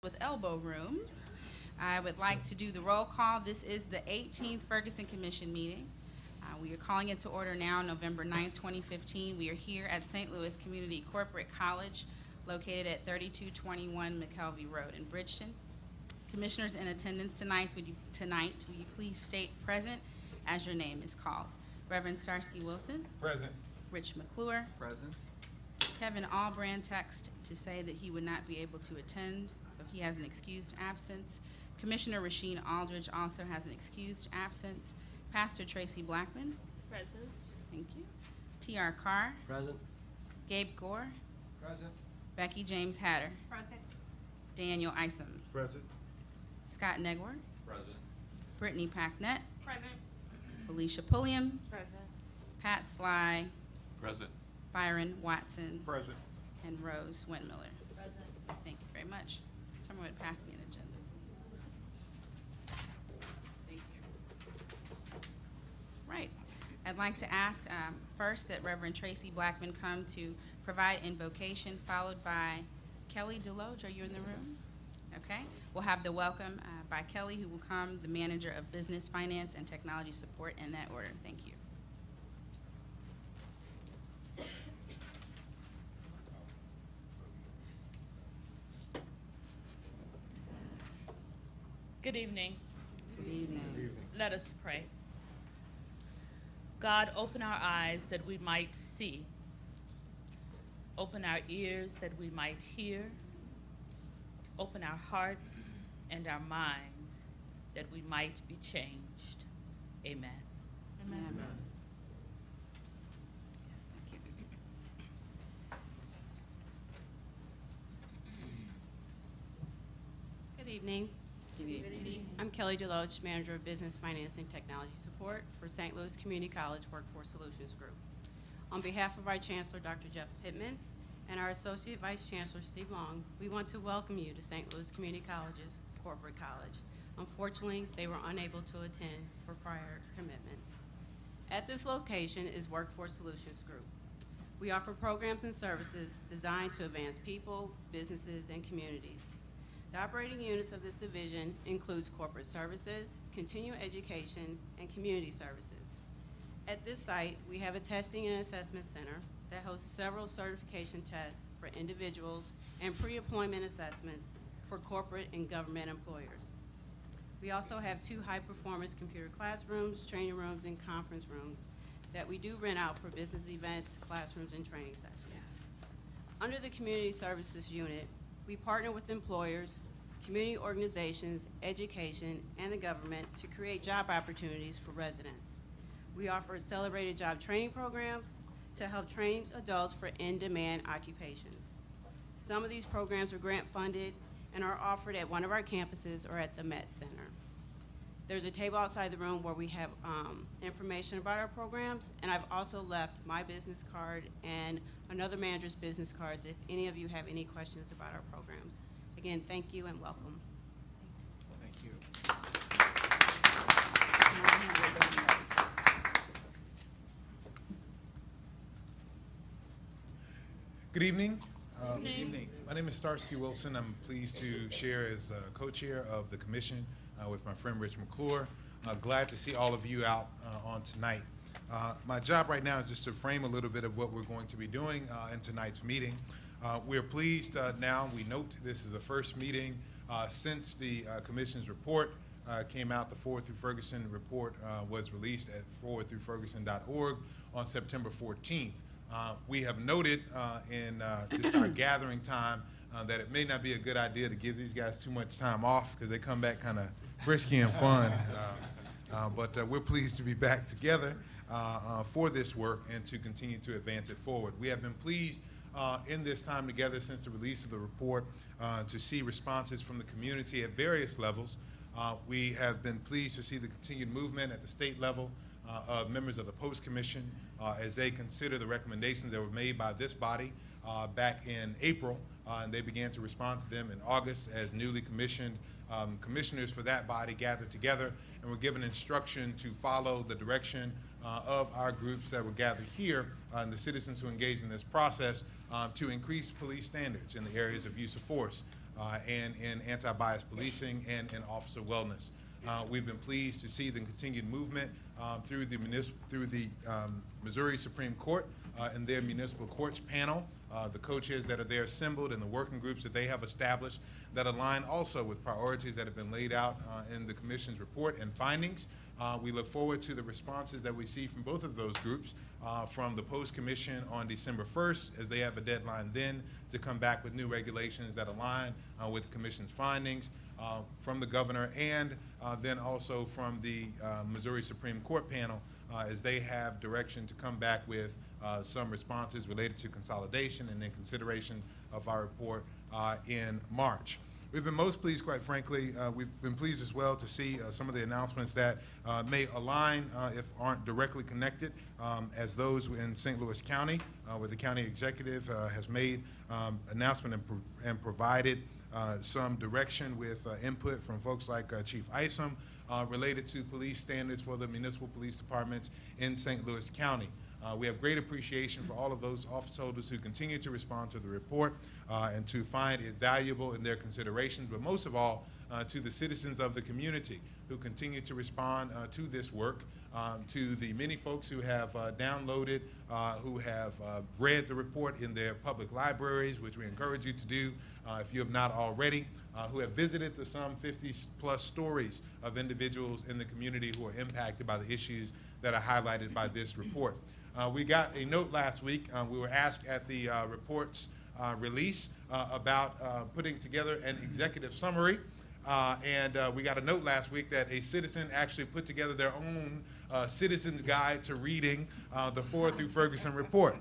with elbow room. I would like to do the roll call. This is the 18th Ferguson Commission meeting. We are calling it to order now, November 9th, 2015. We are here at St. Louis Community Corporate College, located at 3221 McKelvey Road in Bridgeton. Commissioners in attendance tonight, will you please state present as your name is called? Reverend Starsky Wilson. Present. Rich McClure. Present. Kevin Allbrand texted to say that he would not be able to attend, so he has an excused absence. Commissioner Rasheen Aldridge also has an excused absence. Pastor Tracy Blackman. Present. Thank you. T.R. Carr. Present. Gabe Gore. Present. Becky James Hatter. Present. Daniel Isom. Present. Scott Negwar. Present. Brittany Packnett. Present. Felicia Pulliam. Present. Pat Sly. Present. Byron Watson. Present. And Rose Windmiller. Present. Thank you very much. Someone would pass me an agenda. Thank you. Right. I'd like to ask first that Reverend Tracy Blackman come to provide invocation, followed by Kelly Deloge. Are you in the room? Okay. We'll have the welcome by Kelly, who will come, the Manager of Business, Finance, and Technology Support, in that order. Thank you. Good evening. Good evening. Let us pray. God, open our eyes that we might see. Open our ears that we might hear. Open our hearts and our minds that we might be changed. Amen. Amen. Yes, thank you. Good evening. Good evening. I'm Kelly Deloach, Manager of Business, Finance, and Technology Support for St. Louis Community College Workforce Solutions Group. On behalf of our Chancellor, Dr. Jeff Pittman, and our Associate Vice Chancellor, Steve Long, we want to welcome you to St. Louis Community College's Corporate College. Unfortunately, they were unable to attend for prior commitments. At this location is Workforce Solutions Group. We offer programs and services designed to advance people, businesses, and communities. The operating units of this division includes corporate services, continuing education, and community services. At this site, we have a testing and assessment center that hosts several certification tests for individuals and pre-appointment assessments for corporate and government employers. We also have 2 high-performance computer classrooms, training rooms, and conference rooms that we do rent out for business events, classrooms, and training sessions. Under the Community Services Unit, we partner with employers, community organizations, education, and the government to create job opportunities for residents. We offer accelerated job training programs to help train adults for in-demand occupations. Some of these programs are grant funded and are offered at one of our campuses or at the Met Center. There's a table outside the room where we have information about our programs, and I've also left my business card and another manager's business cards if any of you have any questions about our programs. Again, thank you and welcome. Thank you. Good evening. Good evening. My name is Starsky Wilson. I'm pleased to share as co-chair of the commission with my friend Rich McClure. Glad to see all of you out on tonight. My job right now is just to frame a little bit of what we're going to be doing in tonight's meeting. We're pleased now, we note this is the first meeting since the commission's report came out. The Forward Through Ferguson report was released at forwardthroughferguson.org on September 14th. We have noted in just our gathering time that it may not be a good idea to give these guys too much time off because they come back kind of frisky and fun. But we're pleased to be back together for this work and to continue to advance it forward. We have been pleased in this time together since the release of the report to see responses from the community at various levels. We have been pleased to see the continued movement at the state level of members of the Post Commission as they consider the recommendations that were made by this body back in April, and they began to respond to them in August as newly commissioned commissioners for that body gathered together and were given instruction to follow the direction of our groups that were gathered here and the citizens who engaged in this process to increase police standards in the areas of use of force. and in anti-bias policing and in officer wellness. We've been pleased to see the continued movement through the Missouri Supreme Court and their municipal courts panel, the co-chairs that are there assembled, and the working groups that they have established that align also with priorities that have been laid out in the Commission's report and findings. We look forward to the responses that we see from both of those groups, from the Post-Commission on December 1st, as they have a deadline then to come back with new regulations that align with the Commission's findings, from the governor, and then also from the Missouri Supreme Court panel, as they have direction to come back with some responses related to consolidation and then consideration of our report in March. We've been most pleased, quite frankly, we've been pleased as well to see some of the announcements that may align, if aren't directly connected, as those in St. Louis County, where the county executive has made announcement and provided some direction with input from folks like Chief Isom related to police standards for the municipal police departments in St. Louis County. We have great appreciation for all of those office holders who continue to respond to the report and to find it valuable in their considerations, but most of all, to the citizens of the community who continue to respond to this work, to the many folks who have downloaded, who have read the report in their public libraries, which we encourage you to do if you have not already, who have visited the some 50-plus stories of individuals in the community who are impacted by the issues that are highlighted by this report. We got a note last week. We were asked at the report's release about putting together an executive summary, and we got a note last week that a citizen actually put together their own citizen's guide to reading the Ford through Ferguson report.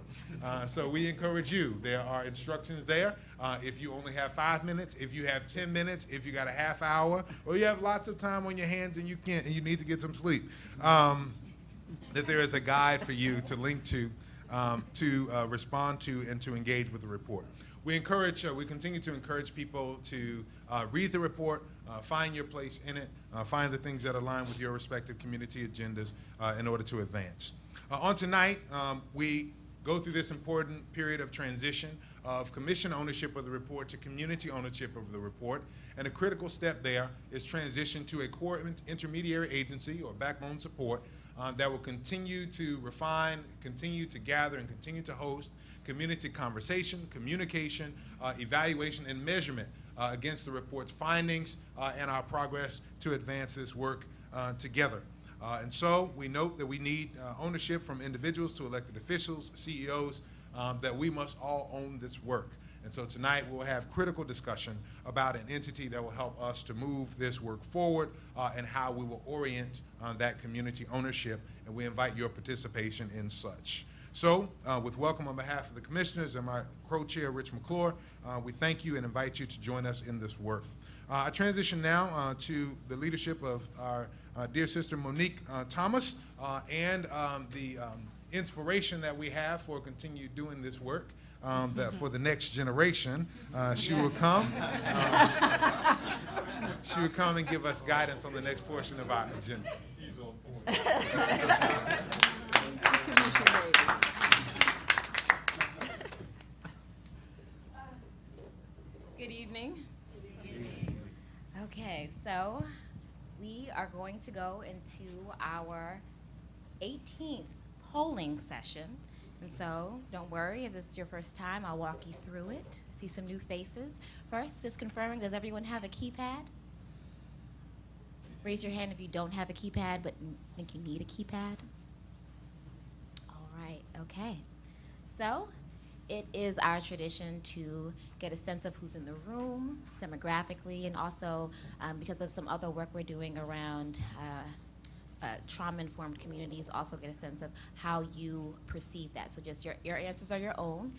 So we encourage you. There are instructions there. If you only have 5 minutes, if you have 10 minutes, if you got a half hour, or you have lots of time on your hands and you need to get some sleep, that there is a guide for you to link to respond to and to engage with the report. We continue to encourage people to read the report, find your place in it, find the things that align with your respective community agendas in order to advance. On tonight, we go through this important period of transition of commission ownership of the report to community ownership of the report, and a critical step there is transition to a core intermediary agency or backbone support that will continue to refine, continue to gather, and continue to host community conversation, communication, evaluation, and measurement against the report's findings and our progress to advance this work together. And so we note that we need ownership from individuals to elected officials, CEOs, that we must all own this work. And so tonight we'll have critical discussion about an entity that will help us to move this work forward and how we will orient that community ownership, and we invite your participation in such. So with welcome on behalf of the commissioners and my co-chair, Rich McClure, we thank you and invite you to join us in this work. I transition now to the leadership of our dear sister Monique Thomas and the inspiration that we have for continue doing this work. That for the next generation, she will come. She will come and give us guidance on the next portion of our agenda. Good evening. Okay, so we are going to go into our 18th polling session. And so, don't worry, if this is your first time, I'll walk you through it. See some new faces. First, just confirming, does everyone have a keypad? Raise your hand if you don't have a keypad, but think you need a keypad. All right, okay. So, it is our tradition to get a sense of who's in the room demographically, and also because of some other work we're doing around trauma-informed communities, also get a sense of how you perceive that. So just your answers are your own.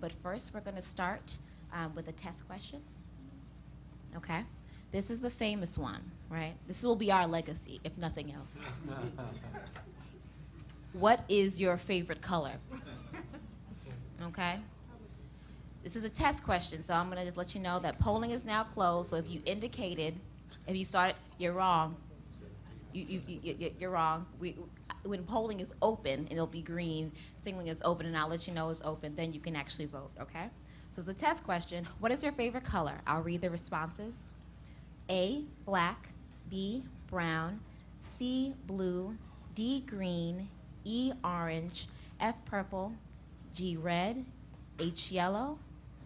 But first, we're going to start with a test question. Okay? This is the famous one, right? This will be our legacy, if nothing else. What is your favorite color? Okay? This is a test question, so I'm going to just let you know that polling is now closed. So if you started, you're wrong. You're wrong. When polling is open, it'll be green, signaling is open, and I'll let you know it's open, then you can actually vote, okay? So So it's a test question. What is your favorite color? I'll read the responses. A, black, B, brown, C, blue, D, green, E, orange, F, purple, G, red, H, yellow,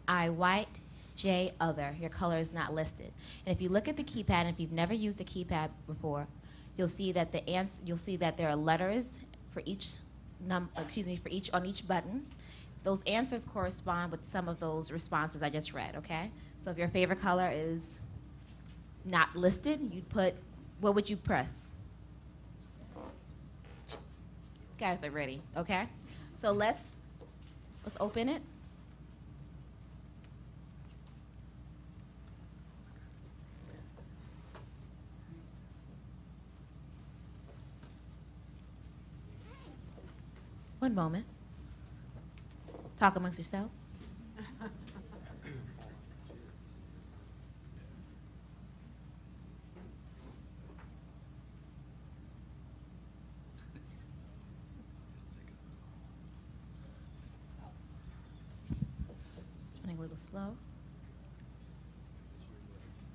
I, white, J, other. Your color is not listed. And if you look at the keypad, and if you've never used a keypad before, you'll see that there are letters for each on each button. Those answers correspond with some of those responses I just read, okay? So if your favorite color is not listed, you'd put, what would you press? You guys are ready, okay? So let's open it. One moment. Talk amongst yourselves. Running a little slow.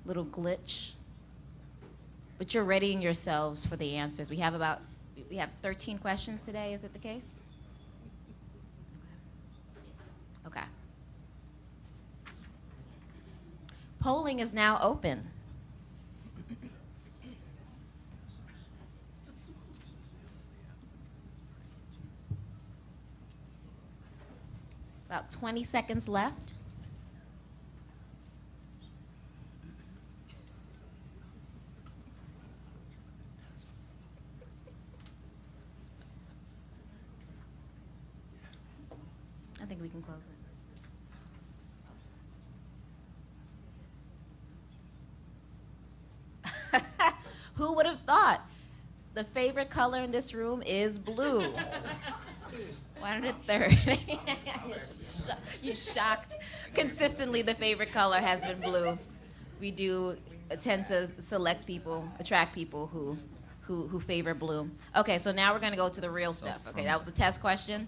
Little glitch. But you're readying yourselves for the answers. We have 13 questions today, is it the case? Okay. Polling is now open. About 20 seconds left. I think we can close it. Who would have thought the favorite color in this room is blue? 103rd. You shocked. Consistently, the favorite color has been blue. We do tend to attract people who favor blue. Okay, so now we're going to go to the real stuff. Okay, that was a test question.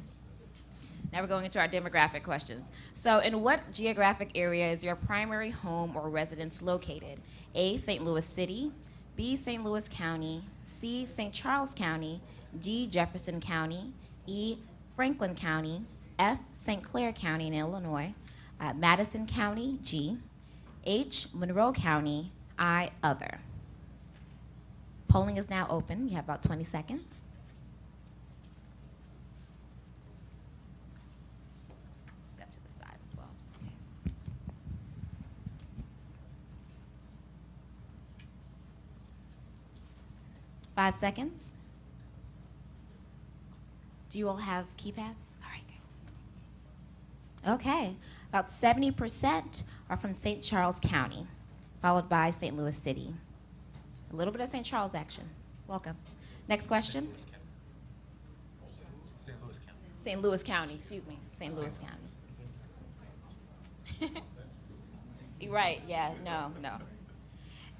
Now we're going into our demographic questions. So in what geographic area is your primary home or residence located? A, St. Louis City, B, St. Louis County, C, St. Charles County, D, Jefferson County, E, Franklin County, F, St. Clair County in Illinois, Madison County, G, H, Monroe County, I, other. Polling is now open. You have about 20 seconds. Step to the side as well, just in case. Five seconds. Do you all have keypads? All right, good. Okay, about 70% are from St. Charles County, followed by St. Louis City. A little bit of St. Charles action. Welcome. Next question. St. Louis County. St. Louis County, excuse me. St. Louis County. You're right, yeah, no.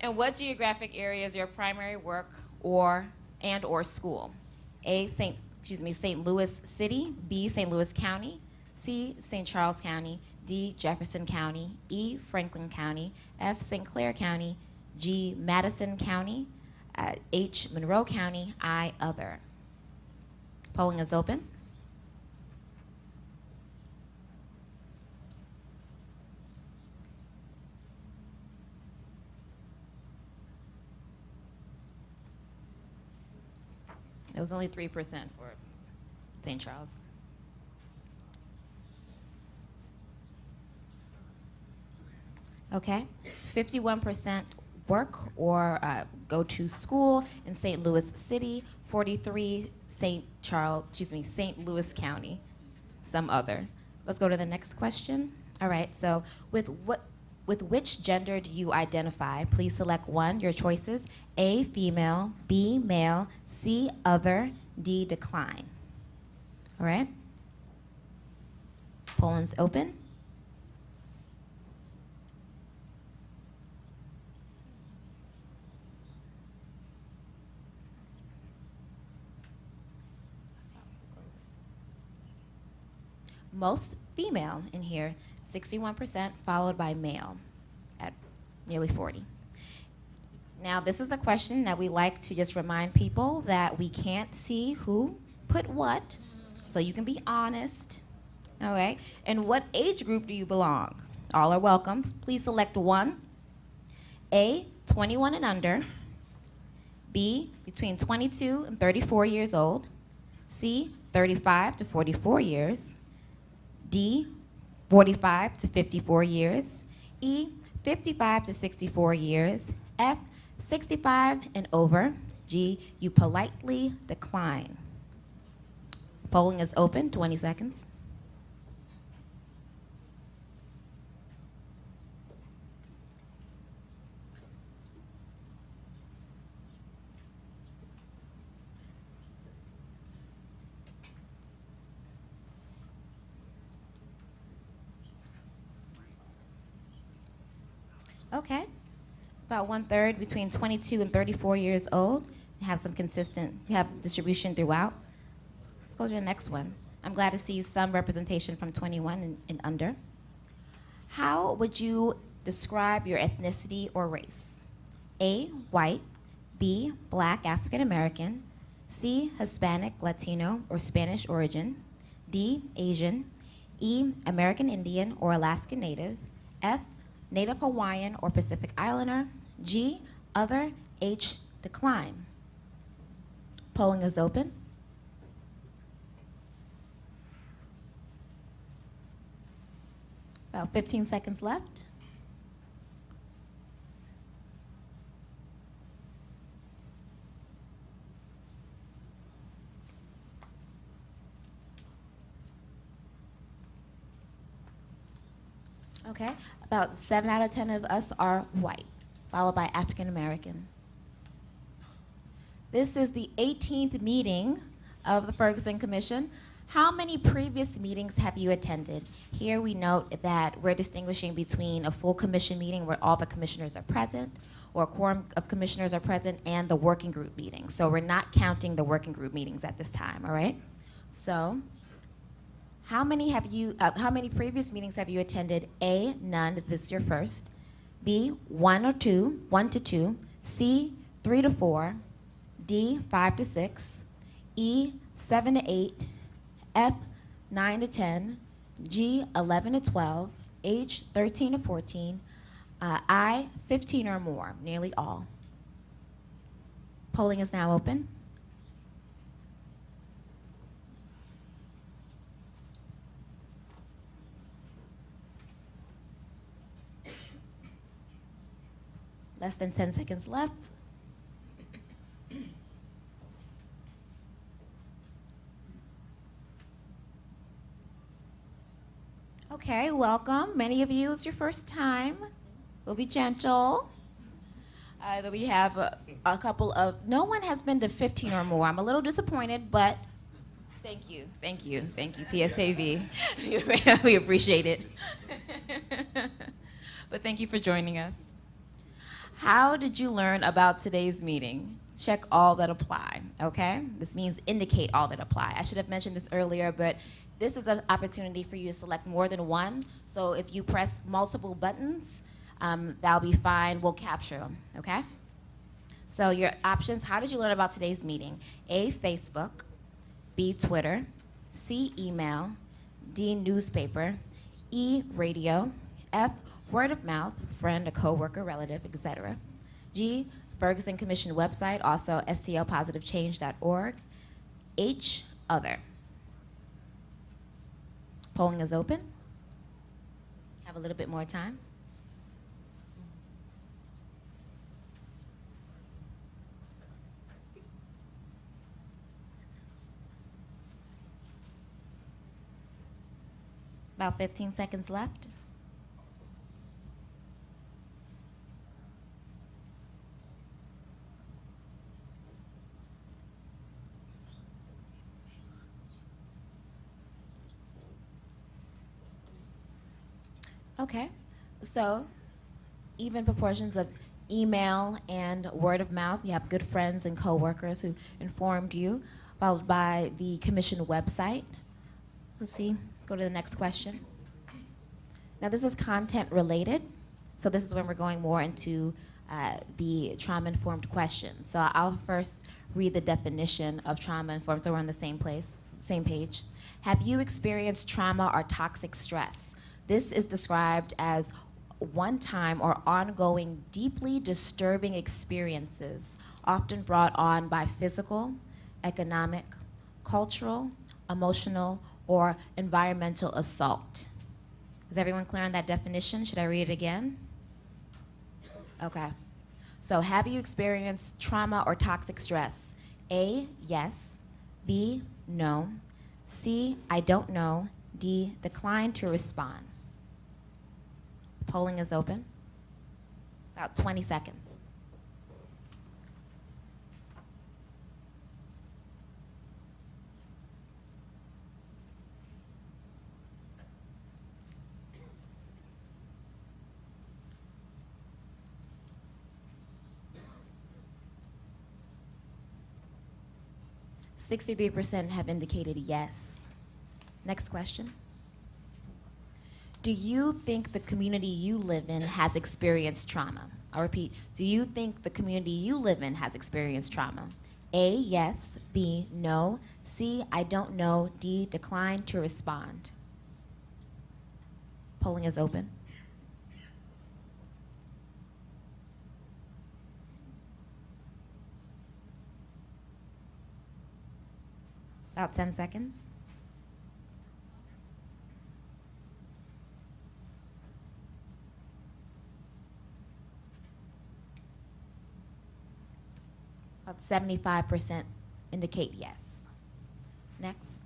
And what geographic area is your primary work or school? A, St. Louis City, B, St. Louis County, C, St. Charles County, D, Jefferson County, E, Franklin County, F, St. Clair County, G, Madison County, H, Monroe County, I, other. Polling is open. It was only 3% for St. Charles. Okay, 51% work or go to school in St. Louis City, 43 St. Louis County, some other. Let's go to the next question. All right, so with which gender do you identify? Please select one, your choices. A, female, B, male, C, other, D, decline. All right? Polling's open. Most female in here, 61%, followed by male at nearly 40. Now, this is a question that we like to just remind people that we can't see who put what, so you can be honest, all right? And what age group do you belong? All are welcome. Please select one. A, 21 and under. B, between 22 and 34 years old. C, 35 to 44 years. D, 45 to 54 years. E, 55 to 64 years. F, 65 and over. G, you politely decline. Polling is open, 20 seconds. Okay. About 1/3 between 22 and 34 years old. You have some consistent, you have distribution throughout. Let's go to the next one. I'm glad to see some representation from 21 and under. How would you describe your ethnicity or race? A, white. B, black African American. C, Hispanic, Latino, or Spanish origin. D, Asian. E, American Indian or Alaskan Native. F, Native Hawaiian or Pacific Islander. G, other. H, decline. Polling is open. About 15 seconds left. Okay, about 7 out of 10 of us are white, followed by African American. This is the 18th meeting of the Ferguson Commission. How many previous meetings have you attended? Here we note that we're distinguishing between a full commission meeting where all the commissioners are present, or a quorum of commissioners are present, and the working group meeting. So we're not counting the working group meetings at this time, all right? So, how many previous meetings have you attended? A, none, this is your first. B, 1 to 2. C, 3 to 4. D, 5 to 6. E, 7 to 8. F, 9 to 10. G, 11 to 12. H, 13 to 14. I, 15 or more, nearly all. Polling is now open. Less than 10 seconds left. Okay, welcome. Many of you, it's your first time. We'll be gentle. We have a couple of, no one has been to 15 or more. I'm a little disappointed, but thank you, PSAV. We appreciate it. But thank you for joining us. How did you learn about today's meeting? Check all that apply, okay? This means indicate all that apply. I should have mentioned this earlier, but this is an opportunity for you to select more than one. So if you press multiple buttons, that'll be fine. We'll capture them, okay? So your options, how did you learn about today's meeting? A, Facebook. B, Twitter. C, email. D, newspaper. E, radio. F, word of mouth, friend, a coworker, relative, etc. G, Ferguson Commission website, also stlpositivechange.org. H, other. Polling is open. Have a little bit more time. About 15 seconds left. Okay, so even proportions of email and word of mouth. You have good friends and coworkers who informed you, followed by the commission website. Let's see, let's go to the next question. Now this is content related, so this is when we're going more into the trauma-informed questions. So I'll first read the definition of trauma-informed so we're on the same page. Have you experienced trauma or toxic stress? This is described as one-time or ongoing deeply disturbing experiences, often brought on by physical, economic, cultural, emotional, or environmental assault. Is everyone clear on that definition? Should I read it again? Okay. So have you experienced trauma or toxic stress? A, yes. B, no. C, I don't know. D, decline to respond. Polling is open. About 20 seconds. %63% have indicated yes. Next question. Do you think the community you live in has experienced trauma? I'll repeat. Do you think the community you live in has experienced trauma? A, yes. B, no. C, I don't know. D, decline to respond. Polling is open. About 10 seconds. About 75% indicate yes. Next.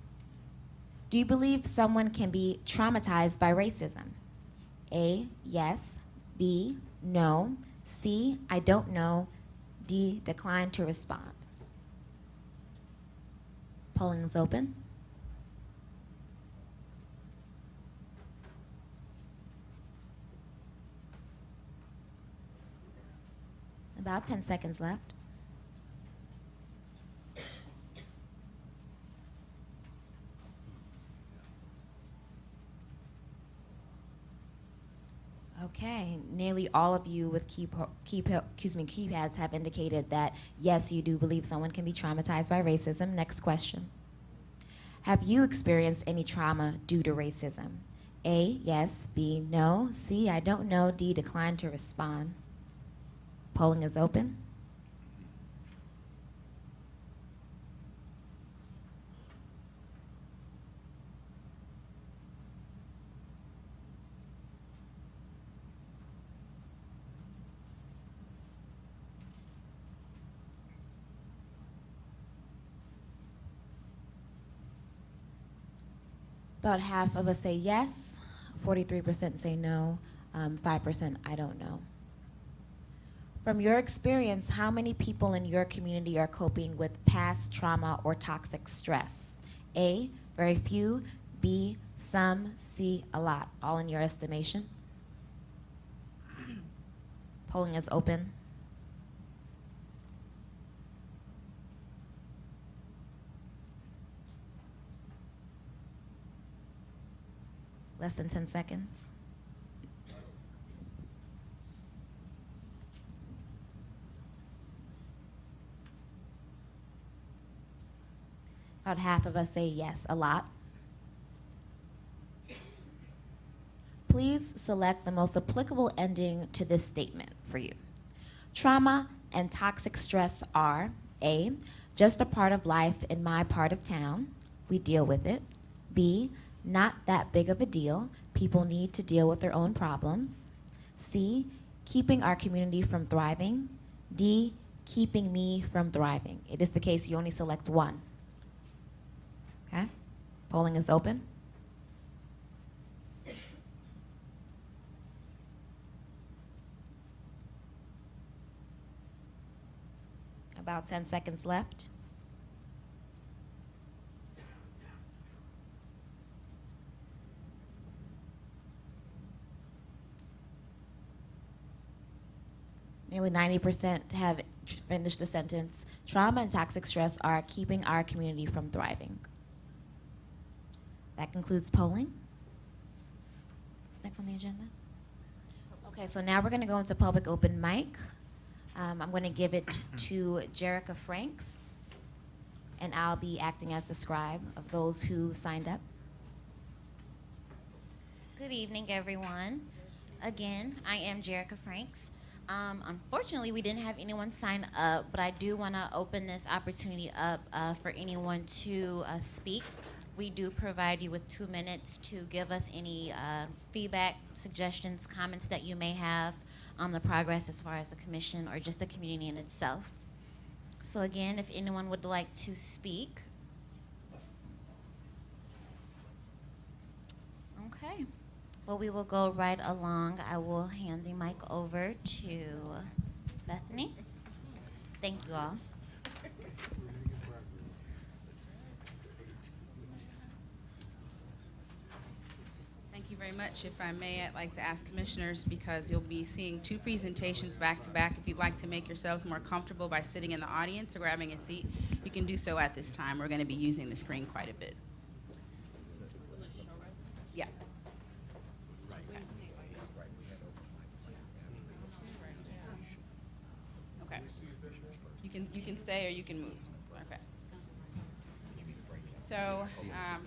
Do you believe someone can be traumatized by racism? A, yes. B, no. C, I don't know. D, decline to respond. Polling is open. About 10 seconds left. Okay, nearly all of you with keypads have indicated that yes, you do believe someone can be traumatized by racism. Next question. Have you experienced any trauma due to racism? A, yes. B, no. C, I don't know. D, decline to respond. Polling is open. About half of us say yes, 43% say no, 5% I don't know. From your experience, how many people in your community are coping with past trauma or toxic stress? A, very few. B, some. C, a lot. All in your estimation. Polling is open. Less than 10 seconds. About half of us say yes, a lot. Please select the most applicable ending to this statement for you. Trauma and toxic stress are A, just a part of life in my part of town. We deal with it. B, not that big of a deal. People need to deal with their own problems. C, keeping our community from thriving. D, keeping me from thriving. It is the case you only select one. Okay? Polling is open. About 10 seconds left. Nearly 90% have finished the sentence. Trauma and toxic stress are keeping our community from thriving. That concludes polling. Does next on the agenda? Okay, so now we're going to go into public open mic. I'm going to give it to Jerica Franks, and I'll be acting as the scribe of those who signed up. Good evening, everyone. Again, I am Jerica Franks. Unfortunately, we didn't have anyone sign up, but I do want to open this opportunity up for anyone to speak. We do provide you with 2 minutes to give us any feedback, suggestions, comments that you may have on the progress as far as the commission or just the community in itself. So again, if anyone would like to speak. Okay. Well, we will go right along. I will hand the mic over to Bethany. Thank you all. Thank you very much. If I may, I'd like to ask commissioners, because you'll be seeing 2 presentations back to back, if you'd like to make yourselves more comfortable by sitting in the audience or grabbing a seat, you can do so at this time. We're going to be using the screen quite a bit. Yeah. Okay. You can stay or you can move. Okay. So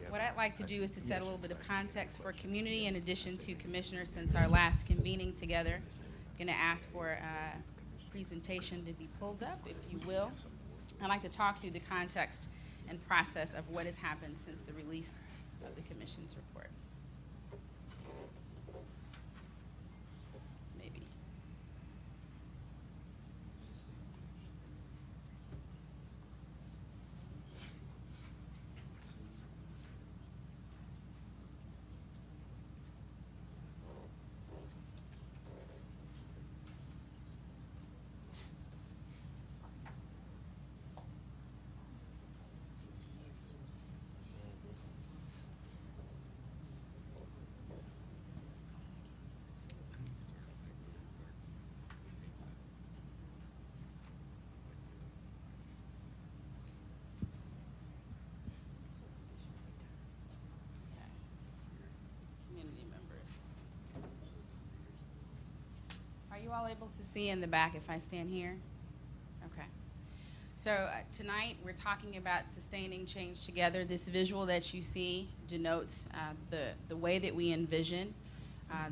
what I'd like to do is to set a little bit of context for community in addition to commissioners since our last convening together. I'm going to ask for a presentation to be pulled up, if you will. I'd like to talk through the context and process of what has happened since the release of the commission's report. Maybe. Community members. Are you all able to see in the back if I stand here? Okay. So tonight we're talking about sustaining change together. This visual that you see denotes the way that we envision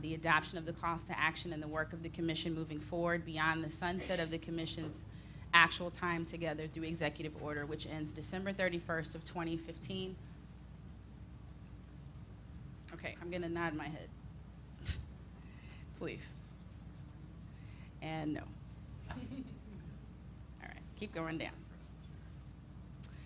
the adoption of the calls to action and the work of the commission moving forward beyond the sunset of the commission's actual time together through executive order, which ends December 31st of 2015. Okay, I'm going to nod my head. Please. And no. All right, keep going down.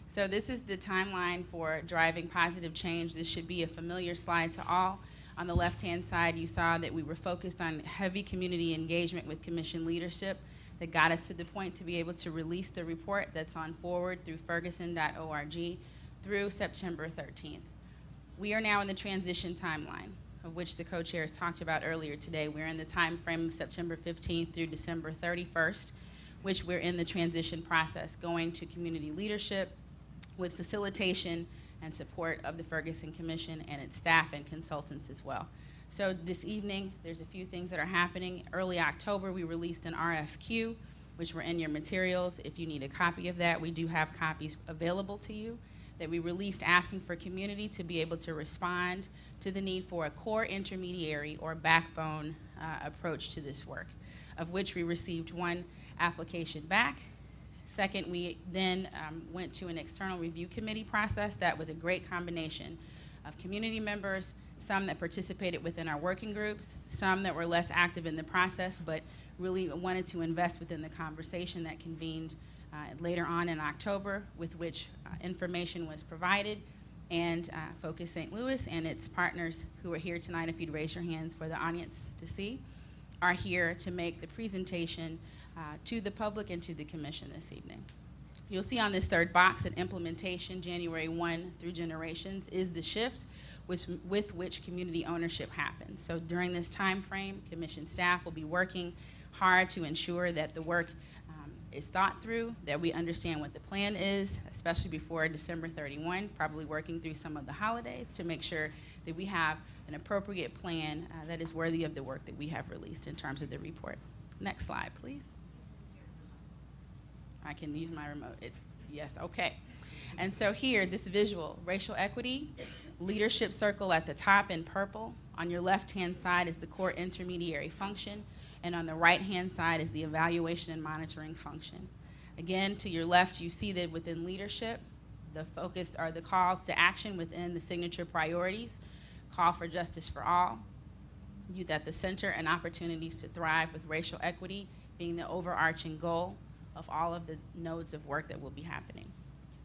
So this is the timeline for driving positive change. This should be a familiar slide to all. On the left-hand side, you saw that we were focused on heavy community engagement with commission leadership that got us to the point to be able to release the report that's on forward through ferguson.org through September 13th. We are now in the transition timeline, of which the co-chairs talked about earlier today. We're in the time frame of September 15th through December 31st, which we're in the transition process, going to community leadership with facilitation and support of the Ferguson Commission and its staff and consultants as well. So this evening, there's a few things that are happening. Early October, we released an RFQ, which were in your materials. If you need a copy of that, we do have copies available to you, that we released asking for community to be able to respond to the need for a core intermediary or backbone approach to this work, of which we received 1 application back. Second, we then went to an external review committee process that was a great combination of community members, some that participated within our working groups, some that were less active in the process but really wanted to invest within the conversation that convened later on in October, with which information was provided, and Focus St. Louis and its partners who are here tonight, if you'd raise your hands for the audience to see, are here to make the presentation to the public and to the commission this evening. You'll see on this third box that implementation January 1 through generations is the shift with which community ownership happens. So during this time frame, commission staff will be working hard to ensure that the work is thought through, that we understand what the plan is, especially before December 31, probably working through some of the holidays to make sure that we have an appropriate plan that is worthy of the work that we have released in terms of the report. Next slide, please. I can use my remote. Yes, okay. And so here, this visual, racial equity, leadership circle at the top in purple. On your left-hand side is the core intermediary function, and on the right-hand side is the evaluation and monitoring function. Again, to your left, you see that within leadership, the focus are the calls to action within the signature priorities, call for justice for all, youth at the center, and opportunities to thrive with racial equity being the overarching goal of all of the nodes of work that will be happening.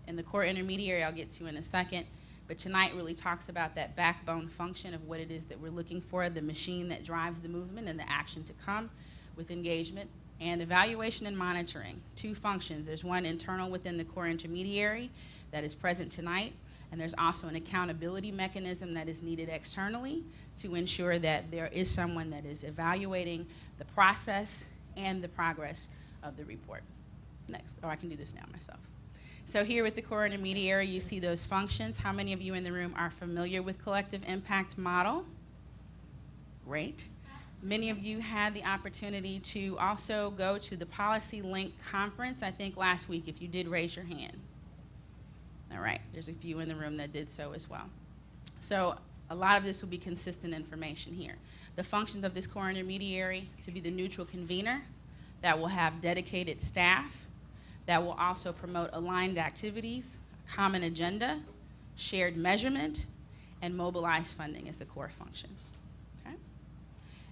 In the core intermediary, I'll get to in a second, but tonight really talks about that backbone function of what it is that we're looking for, the machine that drives the movement and the action to come with engagement, and evaluation and monitoring. Two functions. There's one internal within the core intermediary that is present tonight, and there's also an accountability mechanism that is needed externally to ensure that there is someone that is evaluating the process and the progress of the report. Next, I can do this now myself. So here with the core intermediary, you see those functions. How many of you in the room are familiar with collective impact model? Great. Many of you had the opportunity to also go to the Policy Link conference, I think last week, if you did raise your hand. All right, there's a few in the room that did so as well. So a lot of this will be consistent information here. The functions of this core intermediary to be the neutral convener that will have dedicated staff, that will also promote aligned activities, common agenda, shared measurement, and mobilized funding as the core function. Okay?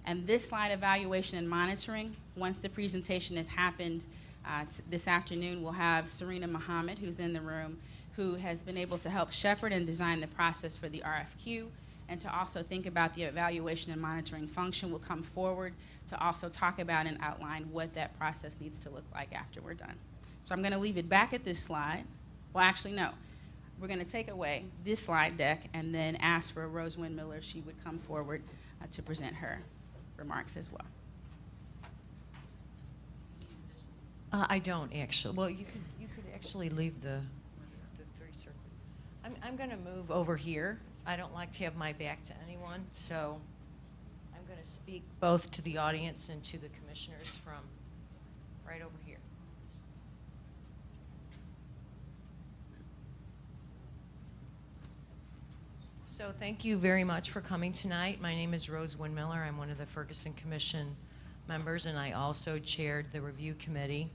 And this slide, evaluation and monitoring, once the presentation has happened this afternoon, we'll have Serena Muhammad, who's in the room, who has been able to help shepherd and design the process for the RFQ, and to also think about the evaluation and monitoring function will come forward to also talk about and outline what that process needs to look like after we're done. So I'm going to leave it back at this slide. Well, actually, no. We're going to take away this slide deck and then ask for Rose Windmiller. She would come forward to present her remarks as well. I don't actually. Well, you could actually leave the three circles. I'm going to move over here. I don't like to have my back to anyone, so I'm going to speak both to the audience and to the commissioners from right over here. So thank you very much for coming tonight. My name is Rose Windmiller. I'm one of the Ferguson Commission members, and I also chaired the review committee,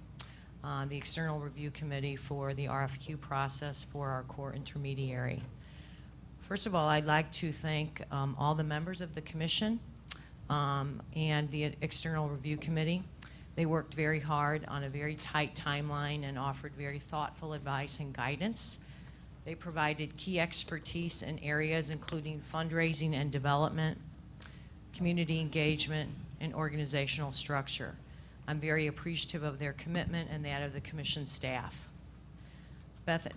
the external review committee for the RFQ process for our core intermediary. First of all, I'd like to thank all the members of the commission and the external review committee. They worked very hard on a very tight timeline and offered very thoughtful advice and guidance. They provided key expertise in areas including fundraising and development, community engagement, and organizational structure. I'm very appreciative of their commitment and that of the commission staff.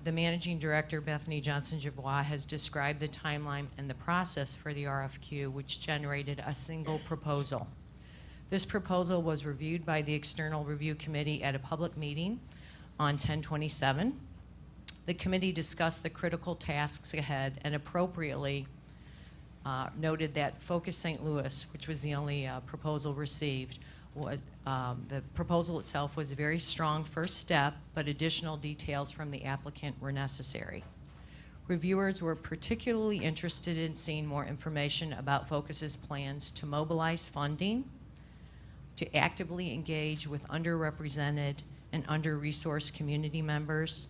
The managing director, Bethany Johnson-Javois, has described the timeline and the process for the RFQ, which generated a single proposal. This proposal was reviewed by the external review committee at a public meeting on 10/27. The committee discussed the critical tasks ahead and appropriately noted that Focus St. Louis, which was the only proposal received, was, the proposal itself was a very strong first step, but additional details from the applicant were necessary. Reviewers were particularly interested in seeing more information about Focus's plans to mobilize funding, to actively engage with underrepresented and under-resourced community members,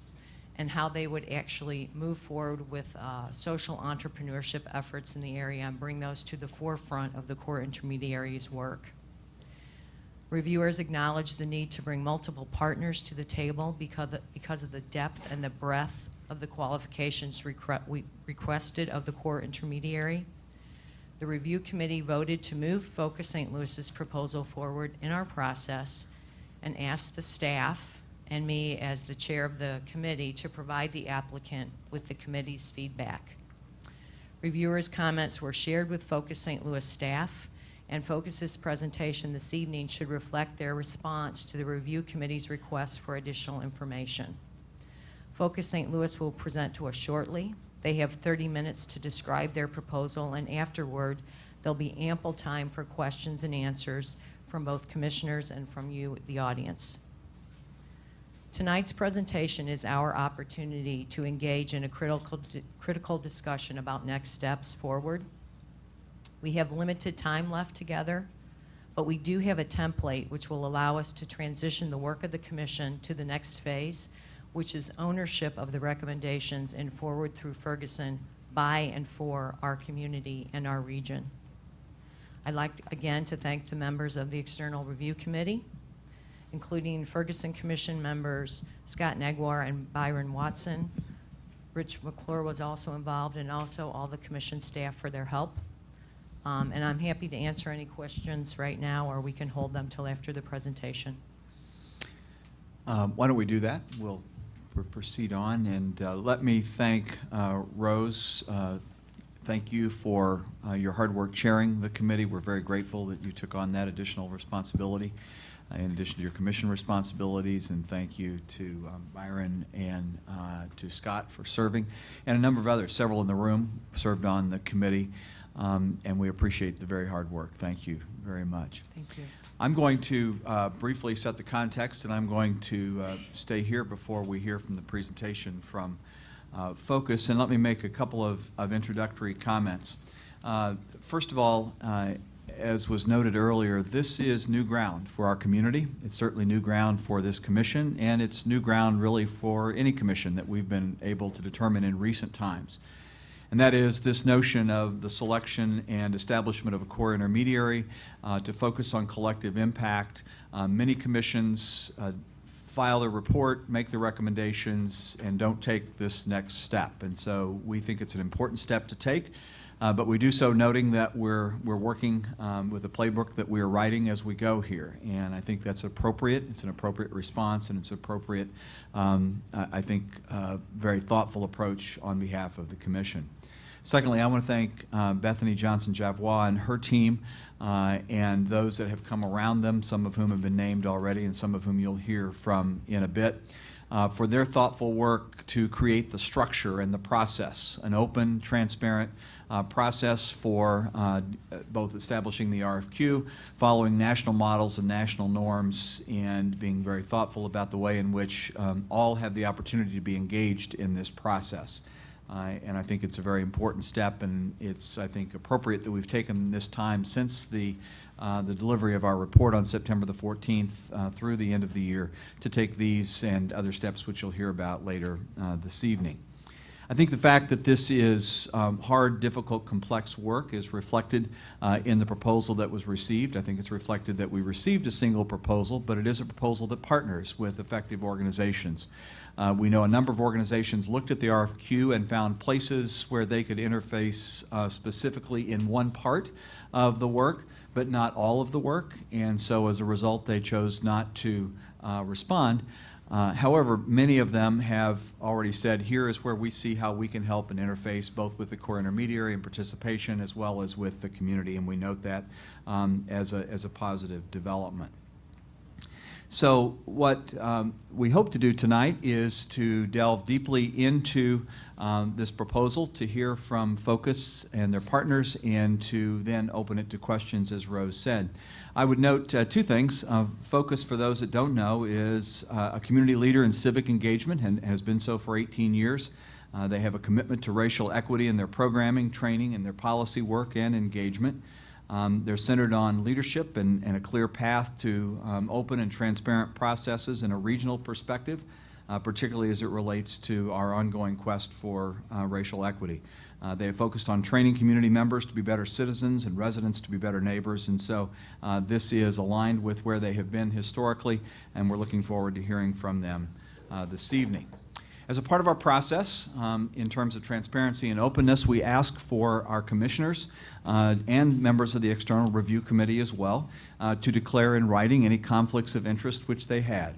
and how they would actually move forward with social entrepreneurship efforts in the area and bring those to the forefront of the core intermediaries' work. Reviewers acknowledged the need to bring multiple partners to the table because of the depth and the breadth of the qualifications requested of the core intermediary. The review committee voted to move Focus St. Louis's proposal forward in our process and asked the staff and me as the chair of the committee to provide the applicant with the committee's feedback. Reviewers' comments were shared with Focus St. Louis staff and Focus's presentation this evening should reflect their response to the Review Committee's request for additional information. Focus St. Louis will present to us shortly. They have 30 minutes to describe their proposal, and afterward, there'll be ample time for questions and answers from both commissioners and from you, the audience. Tonight's presentation is our opportunity to engage in a critical discussion about next steps forward. We have limited time left together, but we do have a template which will allow us to transition the work of the Commission to the next phase, which is ownership of the recommendations and forward through Ferguson by and for our community and our region. I'd like again to thank the members of the External Review Committee, including Ferguson Commission members Scott Negwar and Byron Watson. Rich McClure was also involved, and also all the Commission staff for their help. And I'm happy to answer any questions right now, or we can hold them till after the presentation. Why don't we do that? We'll proceed on, and let me thank Rose. Thank you for your hard work chairing the committee. We're very grateful that you took on that additional responsibility in addition to your commission responsibilities, and thank you to Byron and to Scott for serving, and a number of others, several in the room, served on the committee, and we appreciate the very hard work. Thank you very much. Thank you. I'm going to briefly set the context, and I'm going to stay here before we hear from the presentation from Focus, and let me make a couple of introductory comments. First of all, as was noted earlier, this is new ground for our community. It's certainly new ground for this commission, and it's new ground really for any commission that we've been able to determine in recent times. And that is this notion of the selection and establishment of a core intermediary to focus on collective impact. Many commissions file their report, make the recommendations, and don't take this next step. And so we think it's an important step to take, but we do so noting that we're working with a playbook that we're writing as we go here. And I think that's appropriate. It's an appropriate response, and it's appropriate, I think, very thoughtful approach on behalf of the Commission. Secondly, I want to thank Bethany Johnson-Javois and her team and those that have come around them, some of whom have been named already and some of whom you'll hear from in a bit, for their thoughtful work to create the structure and the process, an open, transparent process for both establishing the RFQ, following national models and national norms, and being very thoughtful about the way in which all have the opportunity to be engaged in this process. And I think it's a very important step, and it's, I think, appropriate that we've taken this time since the delivery of our report on September the 14th through the end of the year to take these and other steps which you'll hear about later this evening. I think the fact that this is hard, difficult, complex work is reflected in the proposal that was received. I think it's reflected that we received a single proposal, but it is a proposal that partners with effective organizations. We know a number of organizations looked at the RFQ and found places where they could interface specifically in one part of the work, but not all of the work, and so as a result they chose not to respond. However, many of them have already said, here is where we see how we can help and interface both with the core intermediary and participation as well as with the community, and we note that as a positive development. So what we hope to do tonight is to delve deeply into this proposal, to hear from Focus and their partners, and to then open it to questions, as Rose said. I would note two things. Focus, for those that don't know, is a community leader in civic engagement and has been so for 18 years. They have a commitment to racial equity in their programming, training, and their policy work and engagement. They're centered on leadership and a clear path to open and transparent processes in a regional perspective, particularly as it relates to our ongoing quest for racial equity. They have focused on training community members to be better citizens and residents to be better neighbors, and so this is aligned with where they have been historically, and we're looking forward to hearing from them this evening. As a part of our process, in terms of transparency and openness, we ask for our commissioners and members of the External Review Committee as well to declare in writing any conflicts of interest which they had.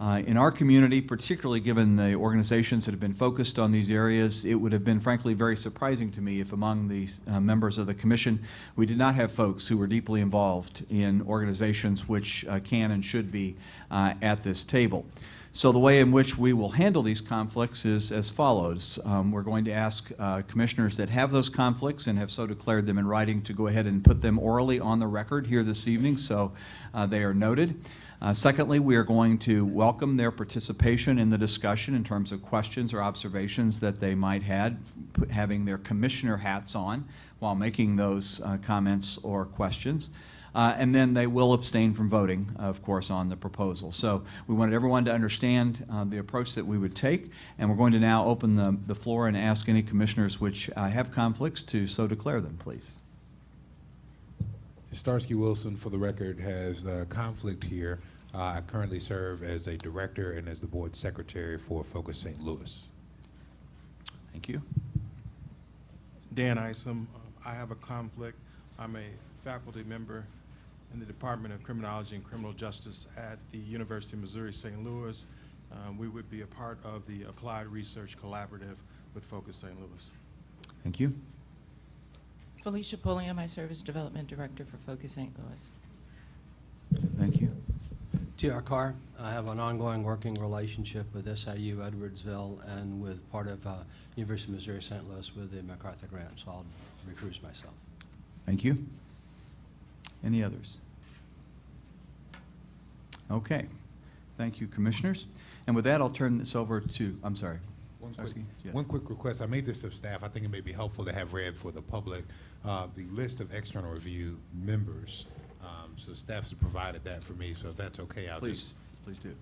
In our community, particularly given the organizations that have been focused on these areas, it would have been frankly very surprising to me if among the members of the commission we did not have folks who were deeply involved in organizations which can and should be at this table. So the way in which we will handle these conflicts is as follows. We're going to ask commissioners that have those conflicts and have so declared them in writing to go ahead and put them orally on the record here this evening so they are noted. Secondly, we are going to welcome their participation in the discussion in terms of questions or observations that they might have, having their commissioner hats on while making those comments or questions. And then they will abstain from voting, of course, on the proposal. So we wanted everyone to understand the approach that we would take, and we're going to now open the floor and ask any commissioners which have conflicts to so declare them, please. Starsky Wilson, for the record, has a conflict here. I currently serve as a director and as the board secretary for Focus St. Louis. Thank you. Dan Isom, I have a conflict. I'm a faculty member in the Department of Criminology and Criminal Justice at the University of Missouri St. Louis. We would be a part of the Applied Research Collaborative with Focus St. Louis. Thank you. Felicia Pulliam, I serve as Development Director for Focus St. Louis. Thank you. T.R. Carr, I have an ongoing working relationship with SIU Edwardsville and with part of University of Missouri St. Louis with the MacArthur Grant, so I'll recuse myself. Thank you. Any others? Okay. Thank you, commissioners. And with that, I'll turn this over to, I'm sorry. One quick request. I made this of staff. I think it may be helpful to have read for the public the list of external review members. So staff has provided that for me, so if that's okay, I'll Please do.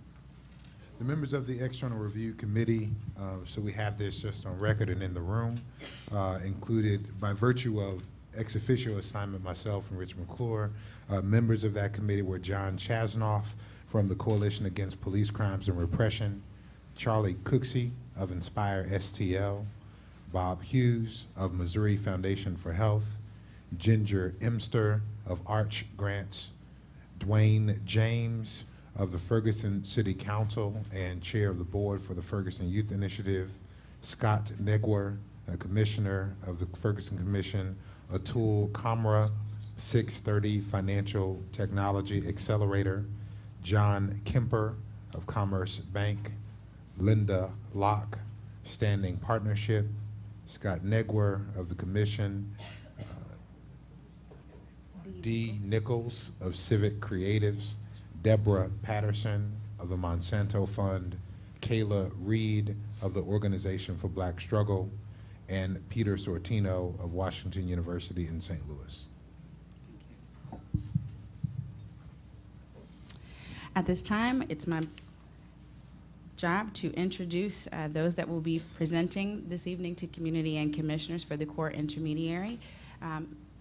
The members of the External Review Committee, so we have this just on record and in the room, included by virtue of ex officio assignment, myself and Rich McClure. Members of that committee were John Chasnoff from the Coalition Against Police Crimes and Repression, Charlie Cooksey of Inspire STL, Bob Hughes of Missouri Foundation for Health, Ginger Emster of Arch Grants, Dwayne James of the Ferguson City Council and Chair of the Board for the Ferguson Youth Initiative, Scott Negwer, a Commissioner of the Ferguson Commission, Atul Kamra, 630 Financial Technology Accelerator, John Kemper of Commerce Bank, Linda Locke, Standing Partnership, Scott Negwer of the Commission, D. Nichols of Civic Creatives, Deborah Patterson of the Monsanto Fund, Kayla Reed of the Organization for Black Struggle, and Peter Sortino of Washington University in St. Louis. At this time, it's my job to introduce those that will be presenting this evening to community and commissioners for the court intermediary.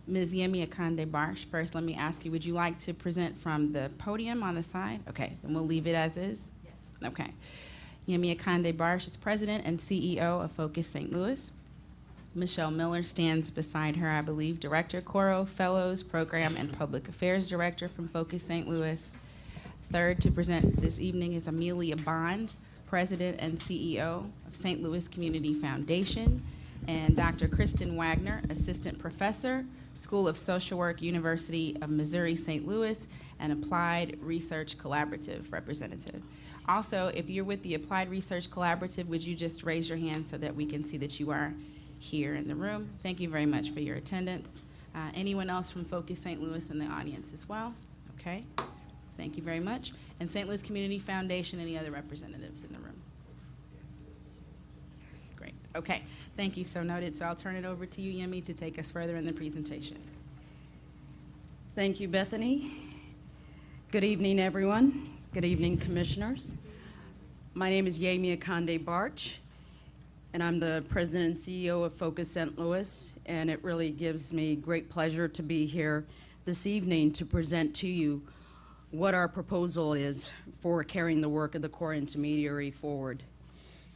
Ms. Yemi Akande Barsh, first let me ask you, would you like to present from the podium on the side? Okay, then we'll leave it as is? Yes. Okay. Yemi Akande Barsh is President and CEO of Focus St. Louis. Michelle Miller stands beside her, I believe, Director, Coro Fellows, Program and Public Affairs Director from Focus St. Louis. Third to present this evening is Amelia Bond, President and CEO of St. Louis Community Foundation, and Dr. Kristen Wagner, Assistant Professor, School of Social Work, University of Missouri St. Louis, and Applied Research Collaborative representative. Also, if you're with the Applied Research Collaborative, would you just raise your hand so that we can see that you are here in the room? Thank you very much for your attendance. Anyone else from Focus St. Louis in the audience as well? Okay, thank you very much. And St. Louis Community Foundation, any other representatives in the room? Great, okay. Thank you, so noted. So I'll turn it over to you, Yemi, to take us further in the presentation. Thank you, Bethany. Good evening, everyone. Good evening, commissioners. My name is Yemi Akande Barch, and I'm the president and CEO of Focus St. Louis, and it really gives me great pleasure to be here this evening to present to you what our proposal is for carrying the work of the core intermediary forward.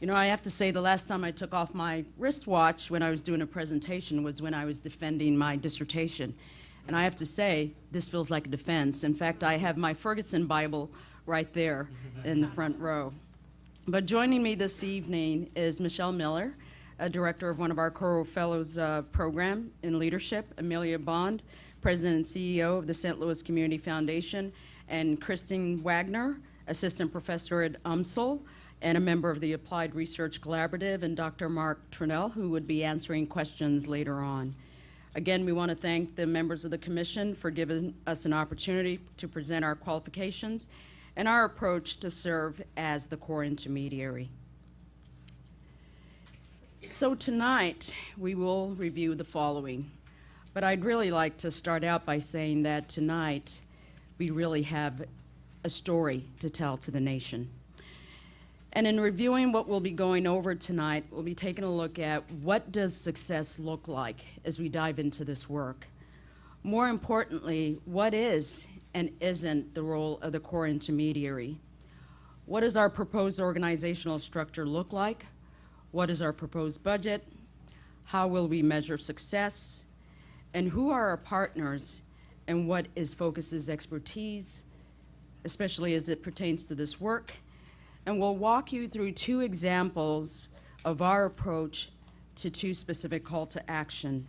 You know, I have to say the last time I took off my wristwatch when I was doing a presentation was when I was defending my dissertation. And I have to say, this feels like a defense. In fact, I have my Ferguson Bible right there in the front row. But joining me this evening is Michelle Miller, a director of one of our Coro Fellows program in leadership, Amelia Bond, president and CEO of the St. Louis Community Foundation, and Christine Wagner, assistant professor at UMSL, and a member of the Applied Research Collaborative, and Dr. Mark Trinnell, who would be answering questions later on. Again, we want to thank the members of the commission for giving us an opportunity to present our qualifications and our approach to serve as the core intermediary. So tonight, we will review the following, but I'd really like to start out by saying that tonight, we really have a story to tell to the nation. And in reviewing what we'll be going over tonight, we'll be taking a look at what does success look like as we dive into this work. More importantly, what is and isn't the role of the core intermediary? What does our proposed organizational structure look like? What is our proposed budget? How will we measure success? And who are our partners? And what is Focus's expertise, especially as it pertains to this work? And we'll walk you through 2 examples of our approach to 2 specific call to action.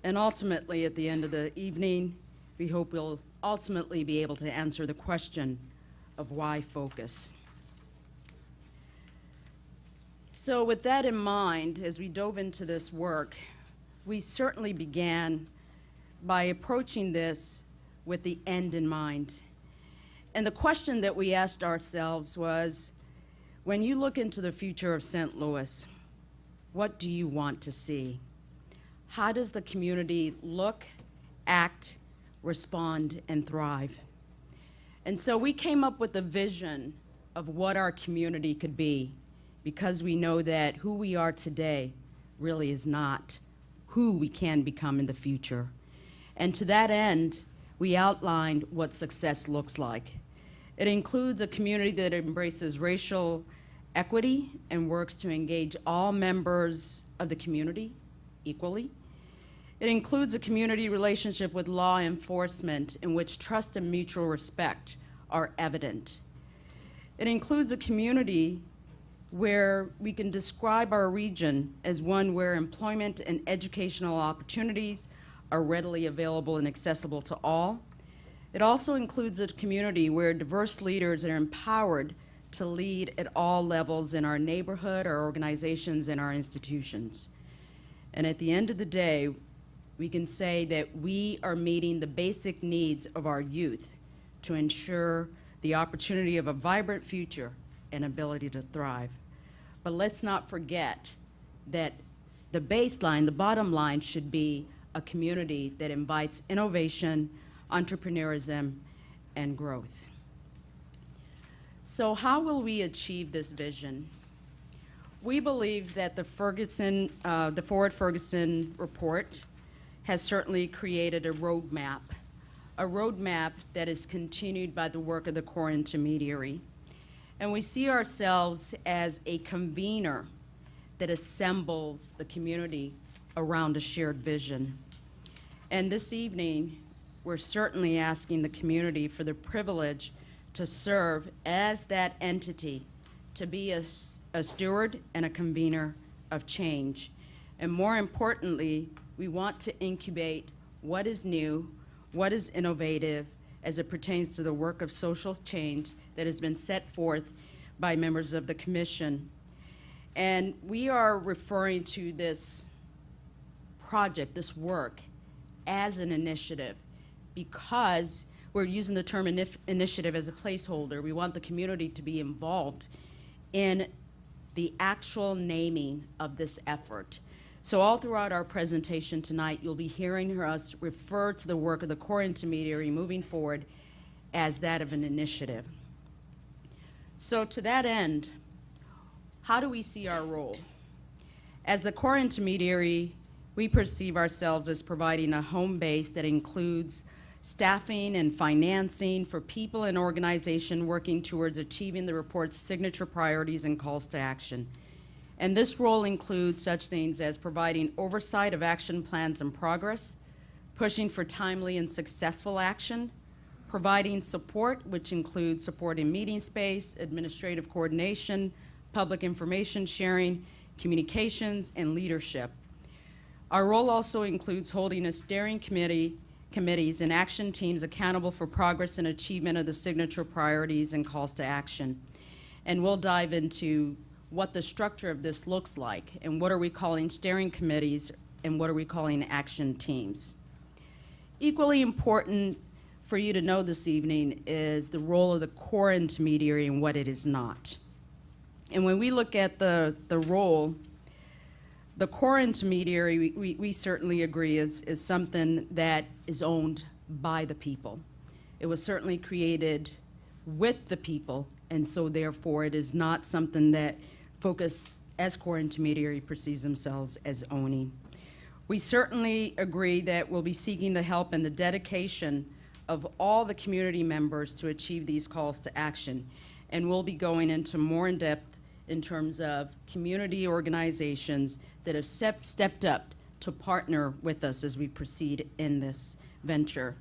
And ultimately, at the end of the evening, we hope we'll ultimately be able to answer the question of why Focus. So with that in mind, as we dove into this work, we certainly began by approaching this with the end in mind. And the question that we asked ourselves was, when you look into the future of St. Louis, what do you want to see? How does the community look, act, respond, and thrive? And so we came up with a vision of what our community could be, because we know that who we are today really is not who we can become in the future. And to that end, we outlined what success looks like. It includes a community that embraces racial equity and works to engage all members of the community equally. It includes a community relationship with law enforcement in which trust and mutual respect are evident. It includes a community where we can describe our region as one where employment and educational opportunities are readily available and accessible to all. It also includes a community where diverse leaders are empowered to lead at all levels in our neighborhood, our organizations, and our institutions. And at the end of the day, we can say that we are meeting the basic needs of our youth to ensure the opportunity of a vibrant future and ability to thrive. But let's not forget that the baseline, the bottom line, should be a community that invites innovation, entrepreneurism, and growth. So how will we achieve this vision? We believe that the Ford Ferguson report has certainly created a roadmap that is continued by the work of the core intermediary. And we see ourselves as a convener that assembles the community around a shared vision. And this evening, we're certainly asking the community for the privilege to serve as that entity, to be a steward and a convener of change. And more importantly, we want to incubate what is new, what is innovative as it pertains to the work of social change that has been set forth by members of the commission. And we are referring to this project, this work, as an initiative because we're using the term initiative as a placeholder. We want the community to be involved in the actual naming of this effort. So all throughout our presentation tonight, you'll be hearing us refer to the work of the core intermediary moving forward as that of an initiative. So to that end, how do we see our role? As the core intermediary, we perceive ourselves as providing a home base that includes staffing and financing for people and organization working towards achieving the report's signature priorities and calls to action. And this role includes such things as providing oversight of action plans and progress, pushing for timely and successful action, providing support, which includes support in meeting space, administrative coordination, public information sharing, communications, and leadership. Our role also includes holding a steering committees and action teams accountable for progress and achievement of the signature priorities and calls to action. And we'll dive into what the structure of this looks like and what are we calling steering committees and what are we calling action teams. Equally important for you to know this evening is the role of the core intermediary and what it is not. And when we look at the role, the core intermediary, we certainly agree is something that is owned by the people. It was certainly created with the people, and so therefore it is not something that Focus as core intermediary perceives themselves as owning. We certainly agree that we'll be seeking the help and the dedication of all the community members to achieve these calls to action. And we'll be going into more in depth in terms of community organizations that have stepped up to partner with us as we proceed in this venture.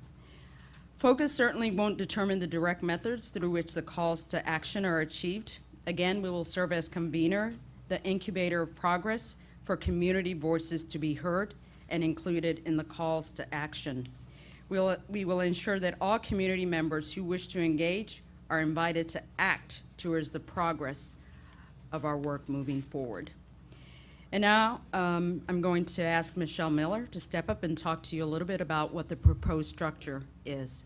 Focus certainly won't determine the direct methods through which the calls to action are achieved. Again, we will serve as convener, the incubator of progress for community voices to be heard and included in the calls to action. We will ensure that all community members who wish to engage are invited to act towards the progress of our work moving forward. And now I'm going to ask Michelle Miller to step up and talk to you a little bit about what the proposed structure is.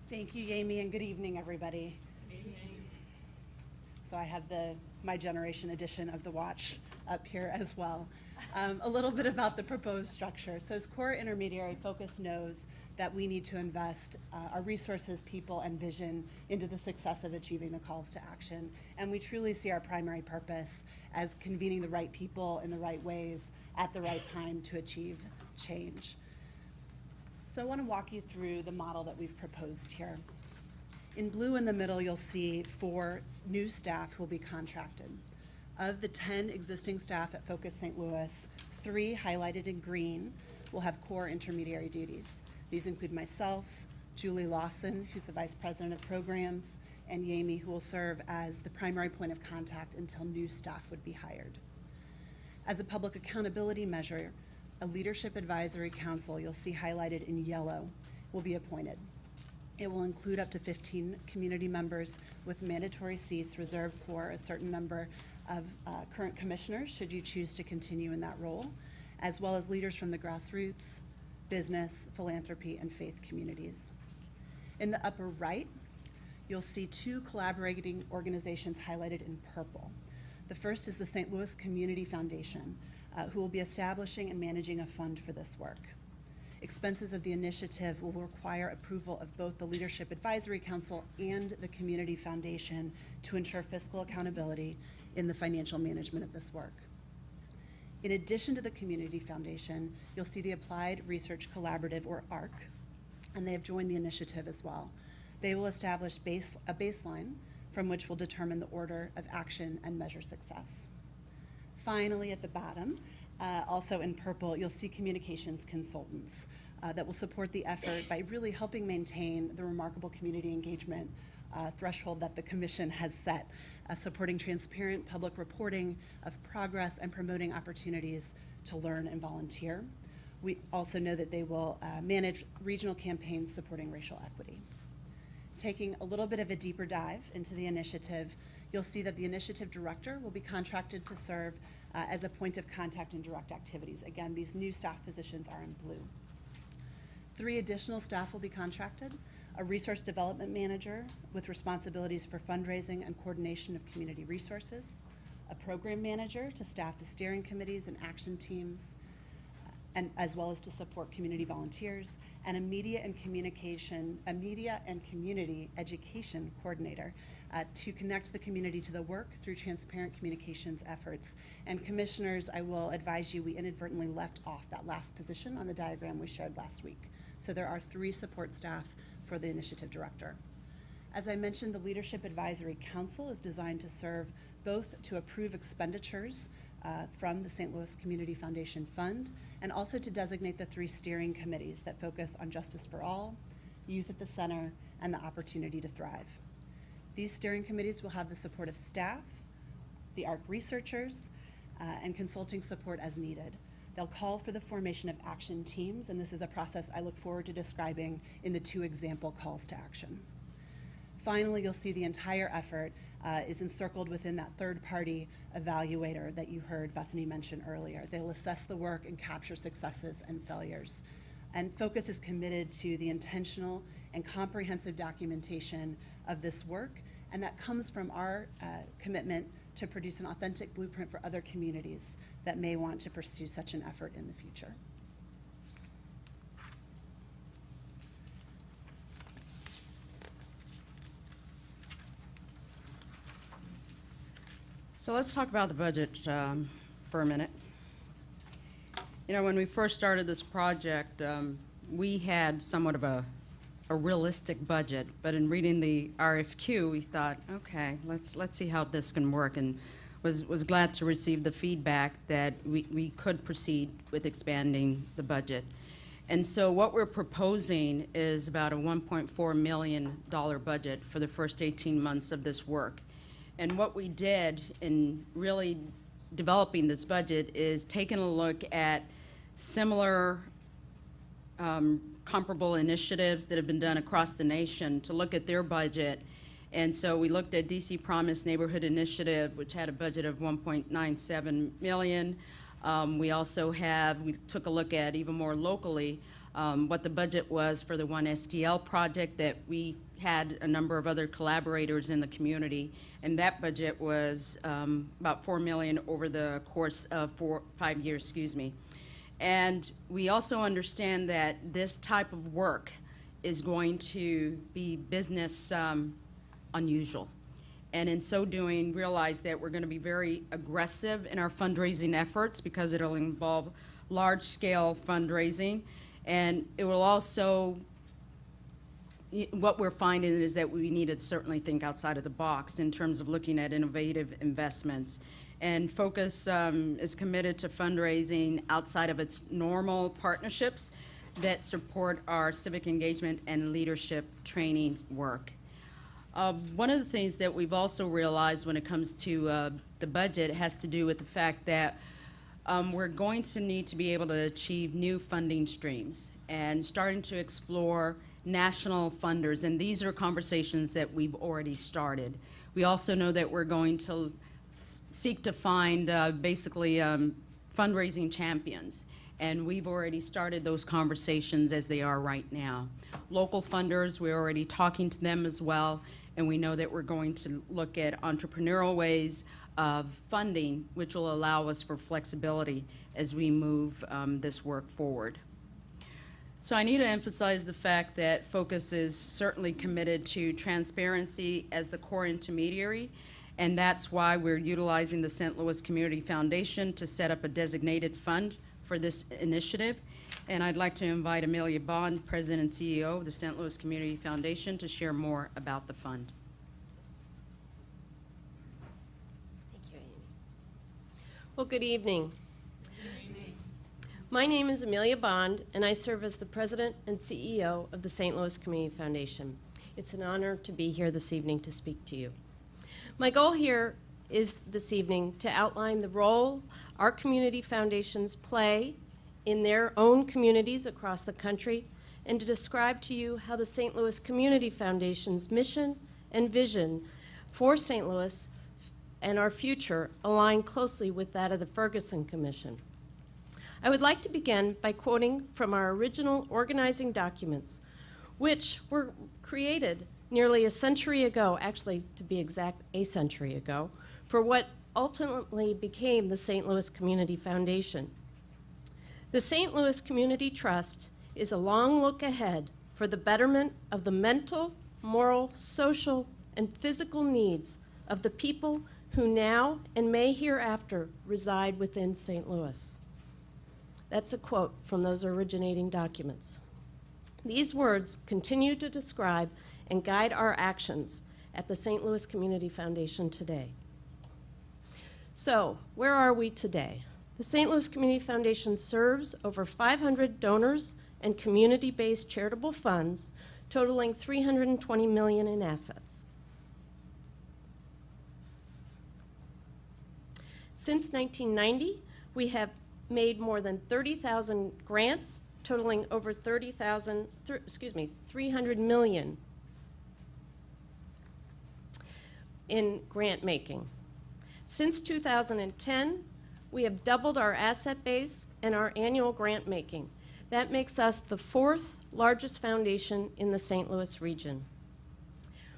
Thank you, Amy, and good evening, everybody. So I have my generation edition of the watch up here as well. A little bit about the proposed structure. So as core intermediary, Focus knows that we need to invest our resources, people, and vision into the success of achieving the calls to action. And we truly see our primary purpose as convening the right people in the right ways at the right time to achieve change. So I want to walk you through the model that we've proposed here. In blue in the middle, you'll see 4 new staff who will be contracted. Of the 10 existing staff at Focus St. Louis, 3 highlighted in green will have core intermediary duties. These include myself, Julie Lawson, who's the Vice President of Programs, and Yami, who will serve as the primary point of contact until new staff would be hired. As a public accountability measure, a Leadership Advisory Council, you'll see highlighted in yellow, will be appointed. It will include up to 15 community members with mandatory seats reserved for a certain number of current commissioners, should you choose to continue in that role, as well as leaders from the grassroots, business, philanthropy, and faith communities. In the upper right, you'll see 2 collaborating organizations highlighted in purple. The first is the St. Louis Community Foundation, who will be establishing and managing a fund for this work. Expenses of the initiative will require approval of both the Leadership Advisory Council and the Community Foundation to ensure fiscal accountability in the financial management of this work. In addition to the Community Foundation, you'll see the Applied Research Collaborative, or ARC, and they have joined the initiative as well. They will establish a baseline from which will determine the order of action and measure success. Finally, at the bottom, also in purple, you'll see communications consultants that will support the effort by really helping maintain the remarkable community engagement threshold that the Commission has set, supporting transparent public reporting of progress and promoting opportunities to learn and volunteer. We also know that they will manage regional campaigns supporting racial equity. Taking a little bit of a deeper dive into the initiative, you'll see that the initiative director will be contracted to serve as a point of contact in direct activities. Again, these new staff positions are in blue. 3 additional staff will be contracted: a resource development manager with responsibilities for fundraising and coordination of community resources, a program manager to staff the steering committees and action teams, and as well as to support community volunteers, and a media and community education coordinator to connect the community to the work through transparent communications efforts. And commissioners, I will advise you, we inadvertently left off that last position on the diagram we shared last week. So there are 3 support staff for the initiative director. As I mentioned, the Leadership Advisory Council is designed to serve both to approve expenditures from the St. Louis Community Foundation Fund, and also to designate the 3 steering committees that focus on justice for all, youth at the center, and the opportunity to thrive. These steering committees will have the support of staff, the ARC researchers, and consulting support as needed. They'll call for the formation of action teams, and this is a process I look forward to describing in the 2 example calls to action. Finally, you'll see the entire effort is encircled within that third-party evaluator that you heard Bethany mention earlier. They'll assess the work and capture successes and failures. And Focus is committed to the intentional and comprehensive documentation of this work, and that comes from our commitment to produce an authentic blueprint for other communities that may want to pursue such an effort in the future. So let's talk about the budget for a minute. You know, when we first started this project, we had somewhat of a realistic budget, but in reading the RFQ, we thought, okay, let's see how this can work, and was glad to receive the feedback that we could proceed with expanding the budget. And so what we're proposing is about a $1.4 million budget for the first 18 months of this work. And what we did in really developing this budget is taking a look at similar comparable initiatives that have been done across the nation to look at their budget. And so we looked at DC Promise Neighborhood Initiative, which had a budget of $1.97 million. We took a look at even more locally what the budget was for the One STL project that we had a number of other collaborators in the community, and that budget was about $4 million over the course of 5 years, And we also understand that this type of work is going to be business unusual. And in so doing, realize that we're going to be very aggressive in our fundraising efforts because it'll involve large-scale fundraising. And it will also, what we're finding is that we need to certainly think outside of the box in terms of looking at innovative investments. And Focus is committed to fundraising outside of its normal partnerships that support our civic engagement and leadership training work. One of the things that we've also realized when it comes to the budget has to do with the fact that we're going to need to be able to achieve new funding streams and starting to explore national funders, and these are conversations that we've already started. We also know that we're going to seek to find fundraising champions, and we've already started those conversations as they are right now. Local funders, we're already talking to them as well, and we know that we're going to look at entrepreneurial ways of funding, which will allow us for flexibility as we move this work forward. So I need to emphasize the fact that Focus is certainly committed to transparency as the core intermediary, and that's why we're utilizing the St. Louis Community Foundation to set up a designated fund for this initiative. And I'd like to invite Amelia Bond, President and CEO of the St. Louis Community Foundation, to share more about the fund. Thank you, Amy. Well, good evening. My name is Amelia Bond, and I serve as the President and CEO of the St. Louis Community Foundation. It's an honor to be here this evening to speak to you. My goal here is this evening to outline the role our community foundations play in their own communities across the country, and to describe to you how the St. Louis Community Foundation's mission and vision for St. Louis and our future align closely with that of the Ferguson Commission. I would like to begin by quoting from our original organizing documents, which were created nearly a century ago, actually to be exact, a century ago, for what ultimately became the St. Louis Community Foundation. The St. Louis Community Trust is a long look ahead for the betterment of the mental, moral, social, and physical needs of the people who now and may hereafter reside within St. Louis. That's a quote from those originating documents. These words continue to describe and guide our actions at the St. Louis Community Foundation today. So, where are we today? The St. Louis Community Foundation serves over 500 donors and community-based charitable funds totaling $320 million in assets. Since 1990, we have made more than 30,000 grants, totaling over 300 million in grant making. Since 2010, we have doubled our asset base and our annual grant making. That makes us the 4th largest foundation in the St. Louis region.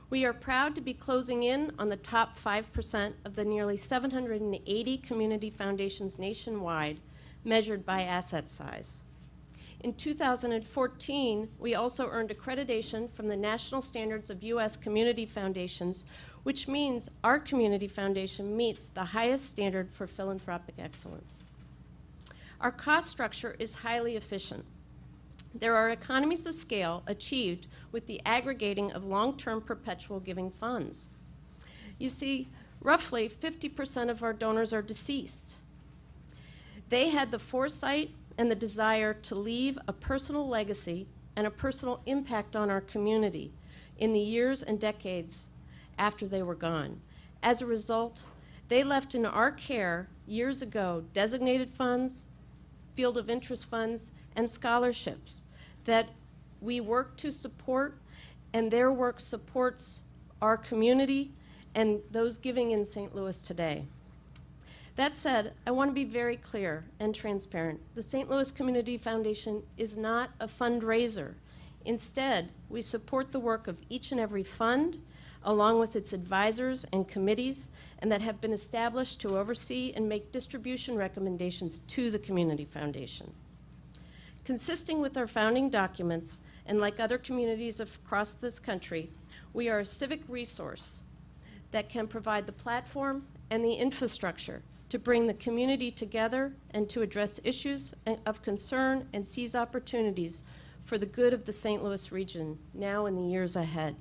We are proud to be closing in on the top 5% of the nearly 780 community foundations nationwide, measured by asset size. In 2014, we also earned accreditation from the National Standards of U.S. Community Foundations, which means our community foundation meets the highest standard for philanthropic excellence. Our cost structure is highly efficient. There are economies of scale achieved with the aggregating of long-term perpetual giving funds. You see, roughly 50% of our donors are deceased. They had the foresight and the desire to leave a personal legacy and a personal impact on our community in the years and decades after they were gone. As a result, they left in our care years ago designated funds, field of interest funds, and scholarships that we work to support, and their work supports our community and those giving in St. Louis today. That said, I want to be very clear and transparent. The St. Louis Community Foundation is not a fundraiser. Instead, we support the work of each and every fund, along with its advisors and committees, and that have been established to oversee and make distribution recommendations to the Community Foundation. Consisting with our founding documents, and like other communities across this country, we are a civic resource that can provide the platform and the infrastructure to bring the community together and to address issues of concern and seize opportunities for the good of the St. Louis region now and the years ahead.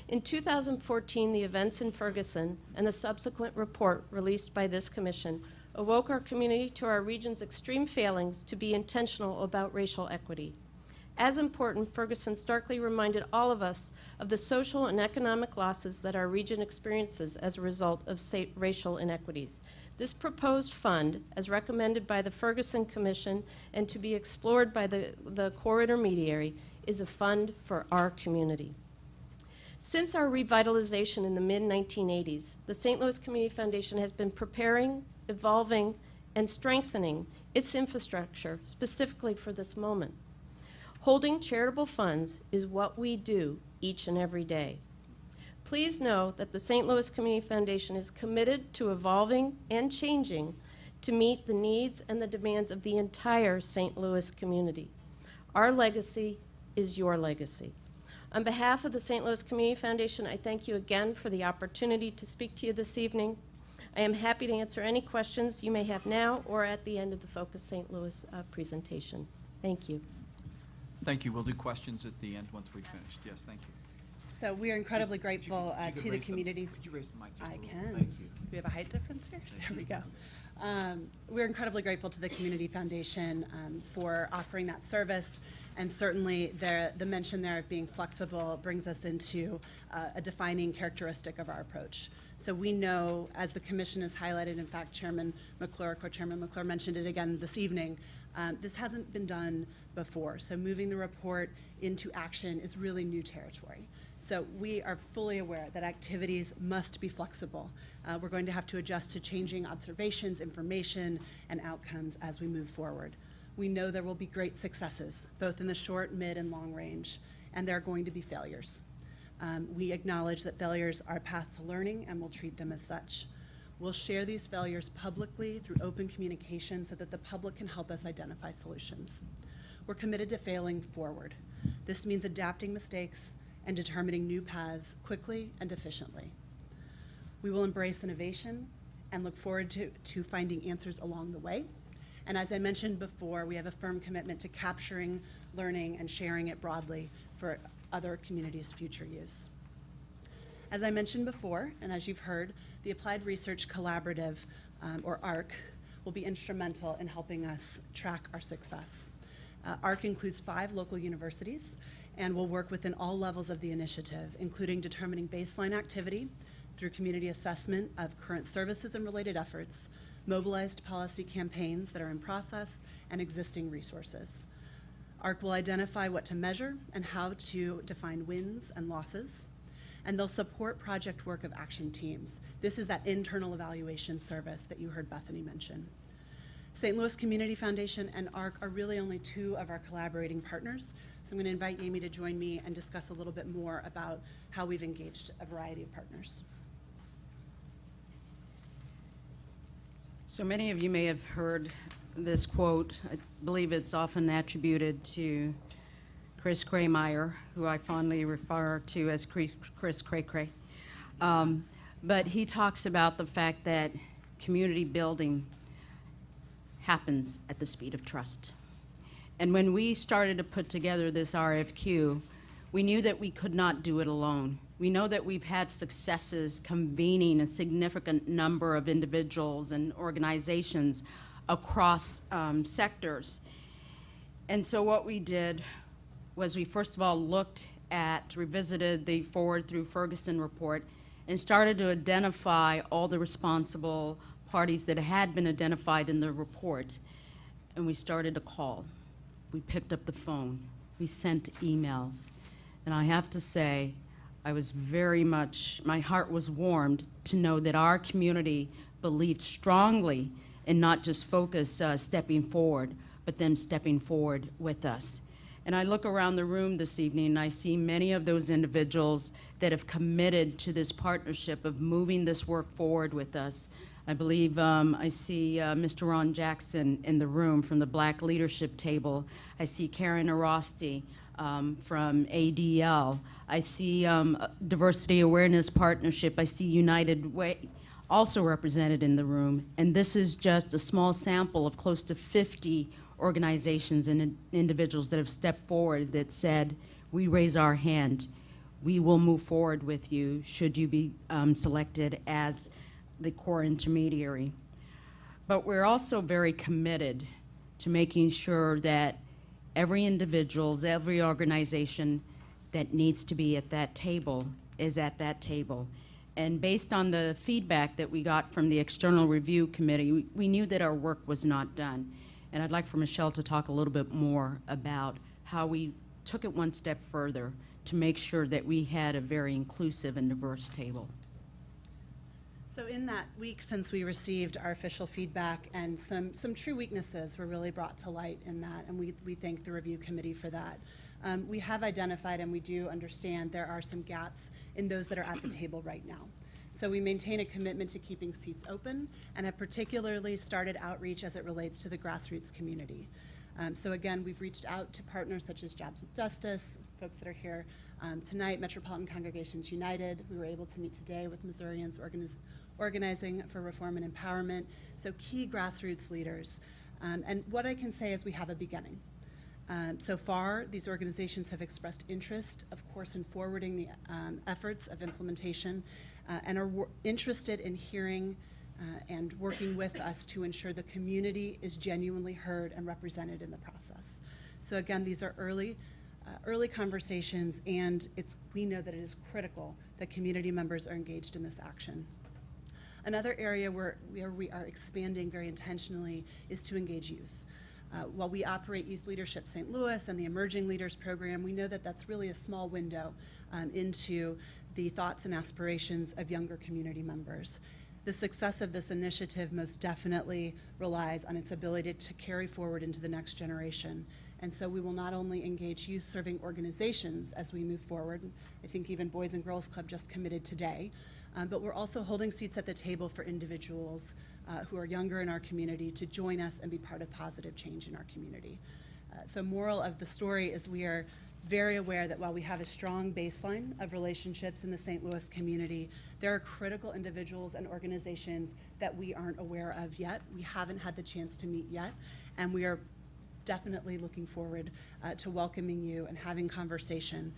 In 2014, the events in Ferguson and the subsequent report released by this commission awoke our community to our region's extreme failings to be intentional about racial equity. As important, Ferguson starkly reminded all of us of the social and economic losses that our region experiences as a result of racial inequities. This proposed fund, as recommended by the Ferguson Commission and to be explored by the core intermediary, is a fund for our community. Since our revitalization in the mid-1980s, the St. Louis Community Foundation has been preparing, evolving, and strengthening its infrastructure specifically for this moment. Holding charitable funds is what we do each and every day. Please know that the St. Louis Community Foundation is committed to evolving and changing to meet the needs and the demands of the entire St. Louis community. Our legacy is your legacy. On behalf of the St. Louis Community Foundation, I thank you again for the opportunity to speak to you this evening. I am happy to answer any questions you may have now or at the end of the Focus St. Louis presentation. Thank you. Thank you. We'll do questions at the end once we've finished. Yes, thank you. So we are incredibly grateful to the community. Could you raise the mic just a I little? can. Thank you. Do we have a height difference here? There we go. We're incredibly grateful to the Community Foundation for offering that service, and certainly the mention there of being flexible brings us into a defining characteristic of our approach. So we know, as the commission has highlighted, in fact, Chairman McClure, Co-Chairman McClure mentioned it again this evening, this hasn't been done before. So moving the report into action is really new territory. So we are fully aware that activities must be flexible. We're going to have to adjust to changing observations, information, and outcomes as we move forward. We know there will be great successes, both in the short, mid, and long range, and there are going to be failures. We acknowledge that failures are a path to learning, and we'll treat them as such. We'll share these failures publicly through open communication so that the public can help us identify solutions. We're committed to failing forward. This means adapting mistakes and determining new paths quickly and efficiently. We will embrace innovation and look forward to finding answers along the way. And as I mentioned before, we have a firm commitment to capturing, learning, and sharing it broadly for other communities' future use. As I mentioned before, and as you've heard, the Applied Research Collaborative, or ARC, will be instrumental in helping us track our success. ARC includes 5 local universities, and will work within all levels of the initiative, including determining baseline activity through community assessment of current services and related efforts, mobilized policy campaigns that are in process, and existing resources. ARC will identify what to measure and how to define wins and losses, and they'll support project work of action teams. This is that internal evaluation service that you heard Bethany mention. St. Louis Community Foundation and ARC are really only two of our collaborating partners, so I'm going to invite Amy to join me and discuss a little bit more about how we've engaged a variety of partners. So many of you may have heard this quote. I believe it's often attributed to Chris Kraymeyer, who I fondly refer to as Chris Cray. But he talks about the fact that community building happens at the speed of trust. And when we started to put together this RFQ, we knew that we could not do it alone. We know that we've had successes convening a significant number of individuals and organizations across sectors. And so what we did was we first of all revisited the Forward Through Ferguson report and started to identify all the responsible parties that had been identified in the report. And we started to call. We picked up the phone. We sent emails. And I have to say, I was my heart was warmed to know that our community believed strongly in not just Focus stepping forward, but them stepping forward with us. And I look around the room this evening and I see many of those individuals that have committed to this partnership of moving this work forward with us. I believe I see Mr. Ron Jackson in the room from the Black Leadership Table. I see Karen Arosti from ADL. I see Diversity Awareness Partnership. I see United Way also represented in the room. And this is just a small sample of close to 50 organizations and individuals that have stepped forward that said, we raise our hand. We will move forward with you should you be selected as the core intermediary. But we're also very committed to making sure that every individual, every organization that needs to be at that table is at that table. And based on the feedback that we got from the External Review Committee, we knew that our work was not done. And I'd like for Michelle to talk a little bit more about how we took it one step further to make sure that we had a very inclusive and diverse table. So in that week since we received our official feedback, and some true weaknesses were really brought to light in that, and we thank the review committee for that. We have identified, and we do understand, there are some gaps in those that are at the table right now. So we maintain a commitment to keeping seats open and have particularly started outreach as it relates to the grassroots community. So again, we've reached out to partners such as Jobs with Justice, folks that are here tonight, Metropolitan Congregations United. We were able to meet today with Missourians Organizing for Reform and Empowerment, so key grassroots leaders. And what I can say is we have a beginning. So far, these organizations have expressed interest, of course, in forwarding the efforts of implementation and are interested in hearing and working with us to ensure the community is genuinely heard and represented in the process. So again, these are early conversations, and we know that it is critical that community members are engaged in this action. Another area where we are expanding very intentionally is to engage youth. While we operate Youth Leadership St. Louis and the Emerging Leaders Program, we know that that's really a small window into the thoughts and aspirations of younger community members. The success of this initiative most definitely relies on its ability to carry forward into the next generation. And so we will not only engage youth-serving organizations as we move forward, I think even Boys and Girls Club just committed today, but we're also holding seats at the table for individuals who are younger in our community to join us and be part of positive change in our community. So moral of the story is we are very aware that while we have a strong baseline of relationships in the St. Louis community, there are critical individuals and organizations that we aren't aware of yet. We haven't had the chance to meet yet, and we are definitely looking forward to welcoming you and having conversation.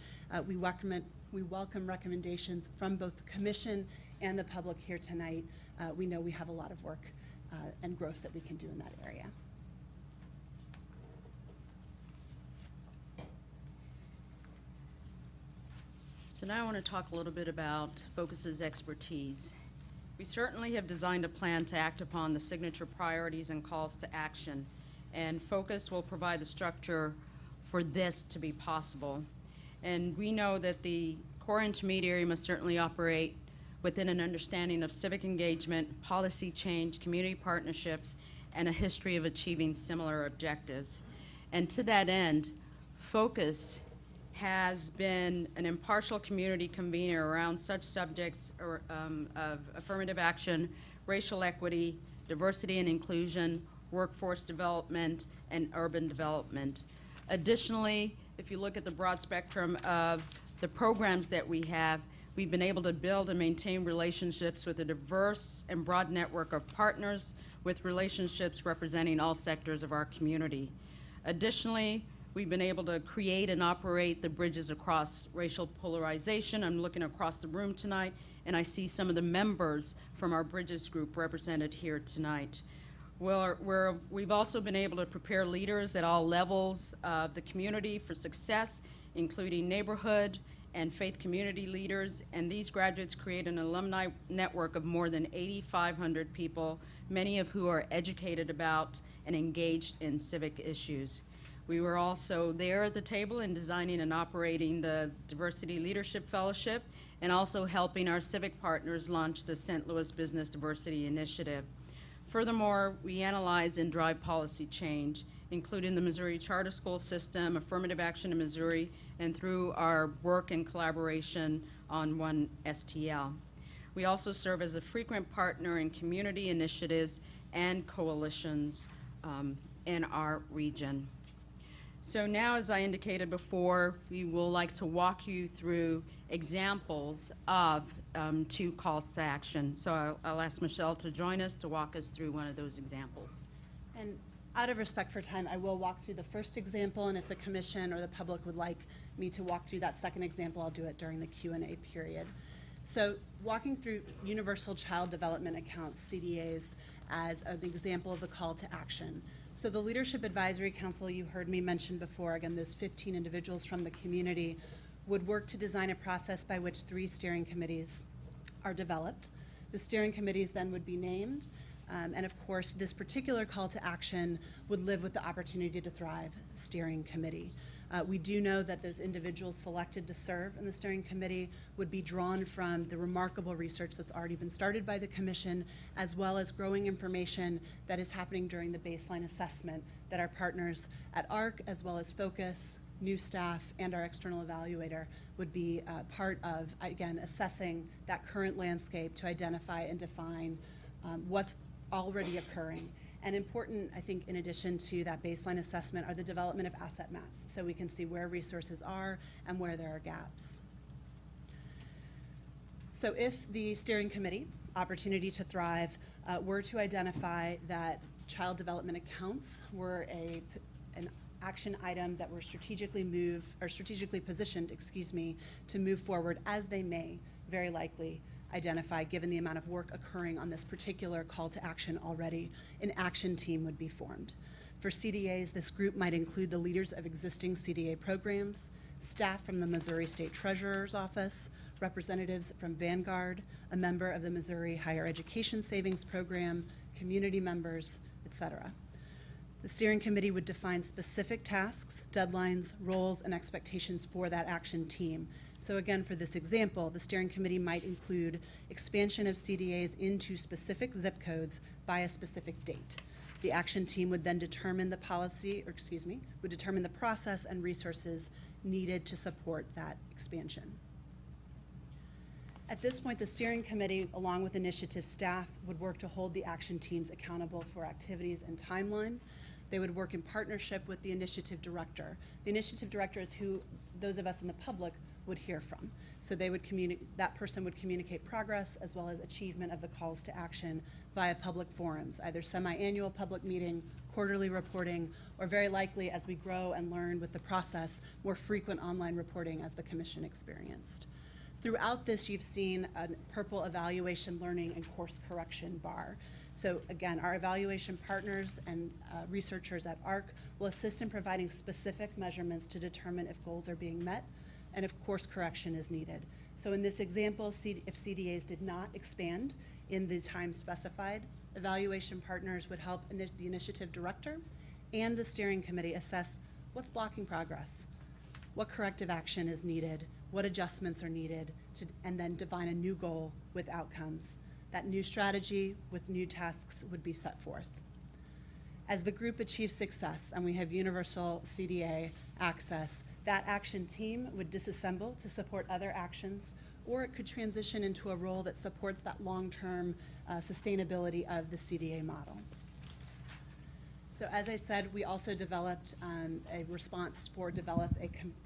We welcome recommendations from both the commission and the public here tonight. We know we have a lot of work and growth that we can do in that area. So now I want to talk a little bit about Focus's expertise. We certainly have designed a plan to act upon the signature priorities and calls to action, and Focus will provide the structure for this to be possible. And we know that the core intermediary must certainly operate within an understanding of civic engagement, policy change, community partnerships, and a history of achieving similar objectives. And to that end, Focus has been an impartial community convener around such subjects of affirmative action, racial equity, diversity and inclusion, workforce development, and urban development. Additionally, if you look at the broad spectrum of the programs that we have, we've been able to build and maintain relationships with a diverse and broad network of partners with relationships representing all sectors of our community. Additionally, we've been able to create and operate the bridges across racial polarization. I'm looking across the room tonight, and I see some of the members from our Bridges group represented here tonight. We've also been able to prepare leaders at all levels of the community for success, including neighborhood and faith community leaders, and these graduates create an alumni network of more than 8,500 people, many of who are educated about and engaged in civic issues. We were also there at the table in designing and operating the Diversity Leadership Fellowship and also helping our civic partners launch the St. Louis Business Diversity Initiative. Furthermore, we analyze and drive policy change, including the Missouri Charter School System, affirmative action in Missouri, and through our work and collaboration on One STL. We also serve as a frequent partner in community initiatives and coalitions in our region. So now, as I indicated before, we will like to walk you through examples of 2 calls to action. So I'll ask Michelle to join us to walk us through one of those examples. And out of respect for time, I will walk through the first example, and if the commission or the public would like me to walk through that second example, I'll do it during the Q&A period. So walking through Universal Child Development Accounts, CDAs, as an example of a call to action. So the Leadership Advisory Council, you heard me mention before, again, those 15 individuals from the community would work to design a process by which 3 steering committees are developed. The steering committees then would be named, and of course, this particular call to action would live with the Opportunity to Thrive steering committee. We do know that those individuals selected to serve in the steering committee would be drawn from the remarkable research that's already been started by the commission, as well as growing information that is happening during the baseline assessment that our partners at ARC, as well as Focus, new staff, and our external evaluator would be part of, again, assessing that current landscape to identify and define what's already occurring. And important, I think, in addition to that baseline assessment, are the development of asset maps, so we can see where resources are and where there are gaps. So if the steering committee, Opportunity to Thrive, were to identify that child development accounts were an action item that were strategically positioned, to move forward, as they may very likely identify, given the amount of work occurring on this particular call to action already, an action team would be formed. For CDAs, this group might include the leaders of existing CDA programs, staff from the Missouri State Treasurer's Office, representatives from Vanguard, a member of the Missouri Higher Education Savings Program, community members, etc. The steering committee would define specific tasks, deadlines, roles, and expectations for that action team. So again, for this example, the steering committee might include expansion of CDAs into specific zip codes by a specific date. The action team would then determine the process and resources needed to support that expansion. At this point, the steering committee, along with initiative staff, would work to hold the action teams accountable for activities and timeline. They would work in partnership with the initiative director. The initiative director is who those of us in the public would hear from. So they would that person would communicate progress as well as achievement of the calls to action via public forums, either semi-annual public meeting, quarterly reporting, or very likely, as we grow and learn with the process, more frequent online reporting as the commission experienced. Throughout this, you've seen a purple evaluation, learning, and course correction bar. So again, our evaluation partners and researchers at ARC will assist in providing specific measurements to determine if goals are being met and if course correction is needed. So in this example, if CDAs did not expand in the time specified, evaluation partners would help the initiative director and the steering committee assess what's blocking progress, what corrective action is needed, what adjustments are needed, and then define a new goal with outcomes. That new strategy with new tasks would be set forth. As the group achieves success and we have universal CDA access, that action team would disassemble to support other actions, or it could transition into a role that supports that long-term sustainability of the CDA model. So as I said, we also developed a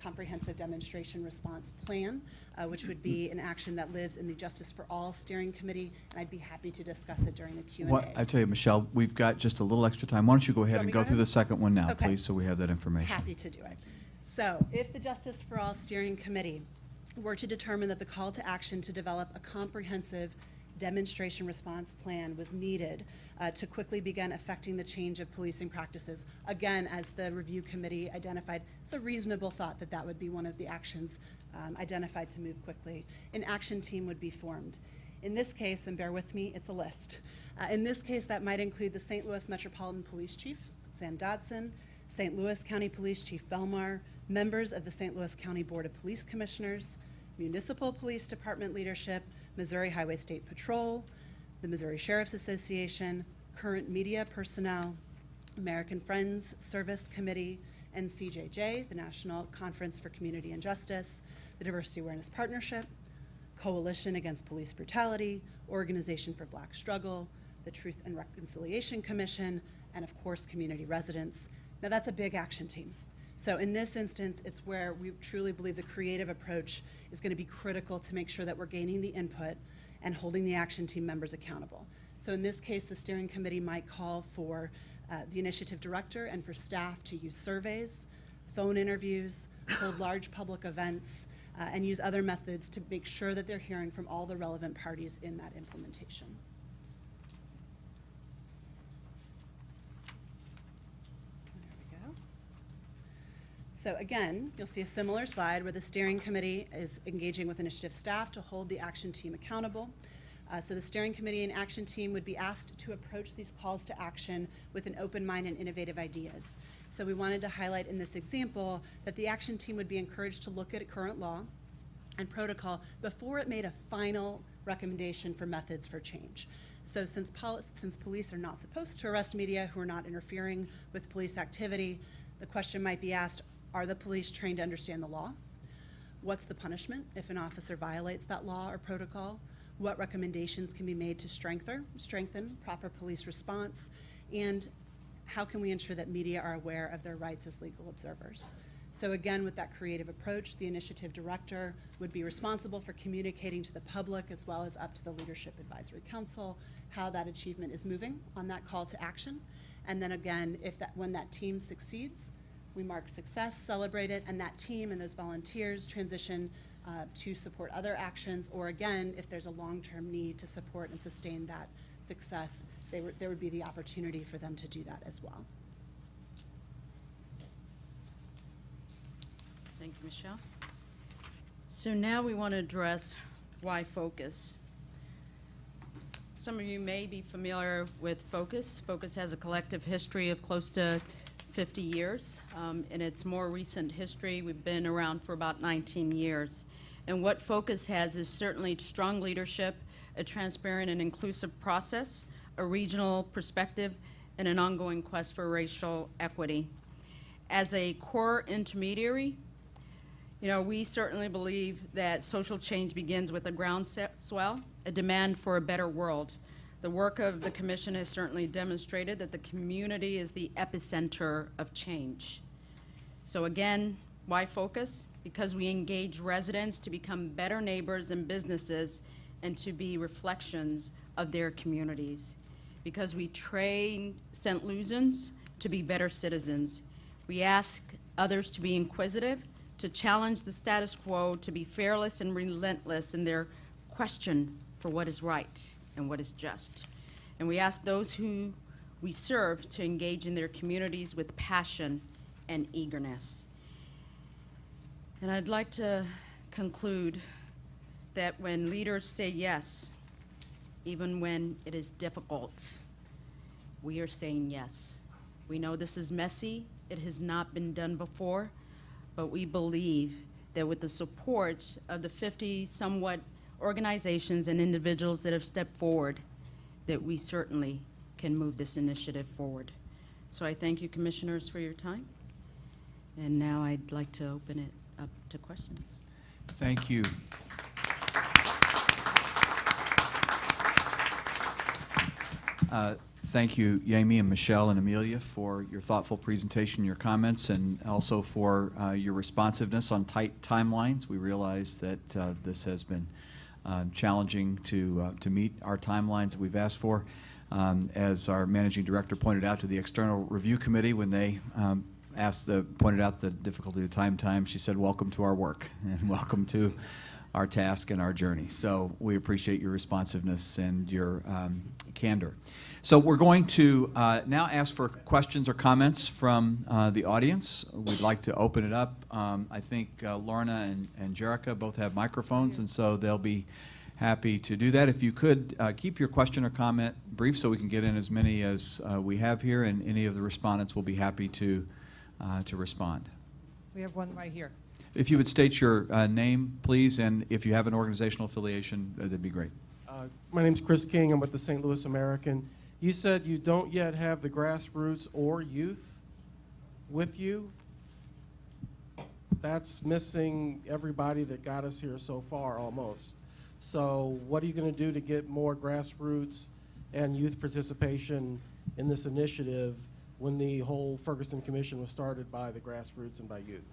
comprehensive demonstration response plan, which would be an action that lives in the Justice for All Steering Committee, and I'd be happy to discuss it during the Q&A. I tell you, Michelle, we've got just a little extra time. Why don't you go ahead Want and me go to through go the second one now, Okay. please, so we have that information. Happy to do it. So if the Justice for All Steering Committee were to determine that the call to action to develop a comprehensive demonstration response plan was needed to quickly begin affecting the change of policing practices, again, as the review committee identified, it's a reasonable thought that that would be one of the actions identified to move quickly. An action team would be formed. In this case, and bear with me, it's a list. In this case, that might include the St. Louis Metropolitan Police Chief, Sam Dodson, St. Louis County Police Chief Belmar, members of the St. Louis County Board of Police Commissioners, Municipal Police Department leadership, Missouri Highway State Patrol, the Missouri Sheriff's Association, current media personnel, American Friends Service Committee, and CJJ, the National Conference for Community and Justice, the Diversity Awareness Partnership, Coalition Against Police Brutality, Organization for Black Struggle, the Truth and Reconciliation Commission, and of course, community residents. Now that's a big action team. So in this instance, it's where we truly believe the creative approach is going to be critical to make sure that we're gaining the input and holding the action team members accountable. So in this case, the steering committee might call for the initiative director and for staff to use surveys, phone interviews, hold large public events, and use other methods to make sure that they're hearing from all the relevant parties in that implementation. There we go. So again, you'll see a similar slide where the steering committee is engaging with initiative staff to hold the action team accountable. So the steering committee and action team would be asked to approach these calls to action with an open mind and innovative ideas. So we wanted to highlight in this example that the action team would be encouraged to look at current law and protocol before it made a final recommendation for methods for change. So since police are not supposed to arrest media who are not interfering with police activity, the question might be asked, are the police trained to understand the law? What's the punishment if an officer violates that law or protocol? What recommendations can be made to strengthen proper police response? And how can we ensure that media are aware of their rights as legal observers? So again, with that creative approach, the initiative director would be responsible for communicating to the public as well as up to the Leadership Advisory Council how that achievement is moving on that call to action. And then again, when that team succeeds, we mark success, celebrate it, and that team and those volunteers transition to support other actions, or again, if there's a long-term need to support and sustain that success, there would be the opportunity for them to do that as well. Thank you, Michelle. So now we want to address why focus. Some of you may be familiar with Focus. Focus has a collective history of close to 50 years. In its more recent history, we've been around for about 19 years. And what Focus has is certainly strong leadership, a transparent and inclusive process, a regional perspective, and an ongoing quest for racial equity. As a core intermediary, we certainly believe that social change begins with a groundswell, a demand for a better world. The work of the commission has certainly demonstrated that the community is the epicenter of change. So again, why Focus? Because we engage residents to become better neighbors and businesses and to be reflections of their communities. Because we train St. Louisans to be better citizens. We ask others to be inquisitive, to challenge the status quo, to be fearless and relentless in their question for what is right and what is just. And we ask those who we serve to engage in their communities with passion and eagerness. And I'd like to conclude that when leaders say yes, even when it is difficult, we are saying yes. We know this is messy, it has not been done before, but we believe that with the support of the 50 somewhat organizations and individuals that have stepped forward, that we certainly can move this initiative forward. So I thank you, commissioners, for your time. And now I'd like to open it up to questions. Thank you. Thank you, Yami and Michelle and Amelia, for your thoughtful presentation, your comments, and also for your responsiveness on tight timelines. We realize that this has been challenging to meet our timelines that we've asked for. As our managing director pointed out to the External Review Committee when they pointed out the difficulty of time, she said, "Welcome to our work and welcome to our task and our journey." So we appreciate your responsiveness and your candor. So we're going to now ask for questions or comments from the audience. We'd like to open it up. I think Lorna and Jerica both have microphones, and so they'll be happy to do that. If you could keep your question or comment brief so we can get in as many as we have here, and any of the respondents will be happy to respond. We have one right here. If you would state your name, please, and if you have an organizational affiliation, that'd be great. My name's Chris King. I'm with the St. Louis American. You said you don't yet have the grassroots or youth with you. That's missing everybody that got us here so far, almost. So what are you going to do to get more grassroots and youth participation in this initiative when the whole Ferguson Commission was started by the grassroots and by youth?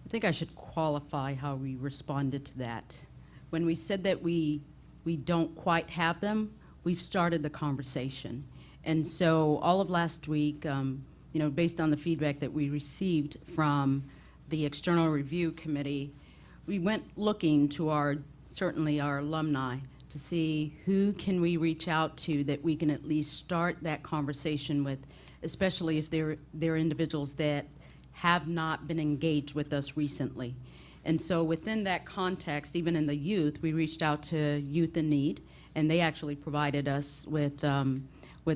I think I should qualify how we responded to that. When we said that we don't quite have them, we've started the conversation. And so all of last week, based on the feedback that we received from the External Review Committee, we went looking to certainly our alumni to see who can we reach out to that we can at least start that conversation with, especially if they're individuals that have not been engaged with us recently. And so within that context, even in the youth, we reached out to Youth in Need, and they actually provided us with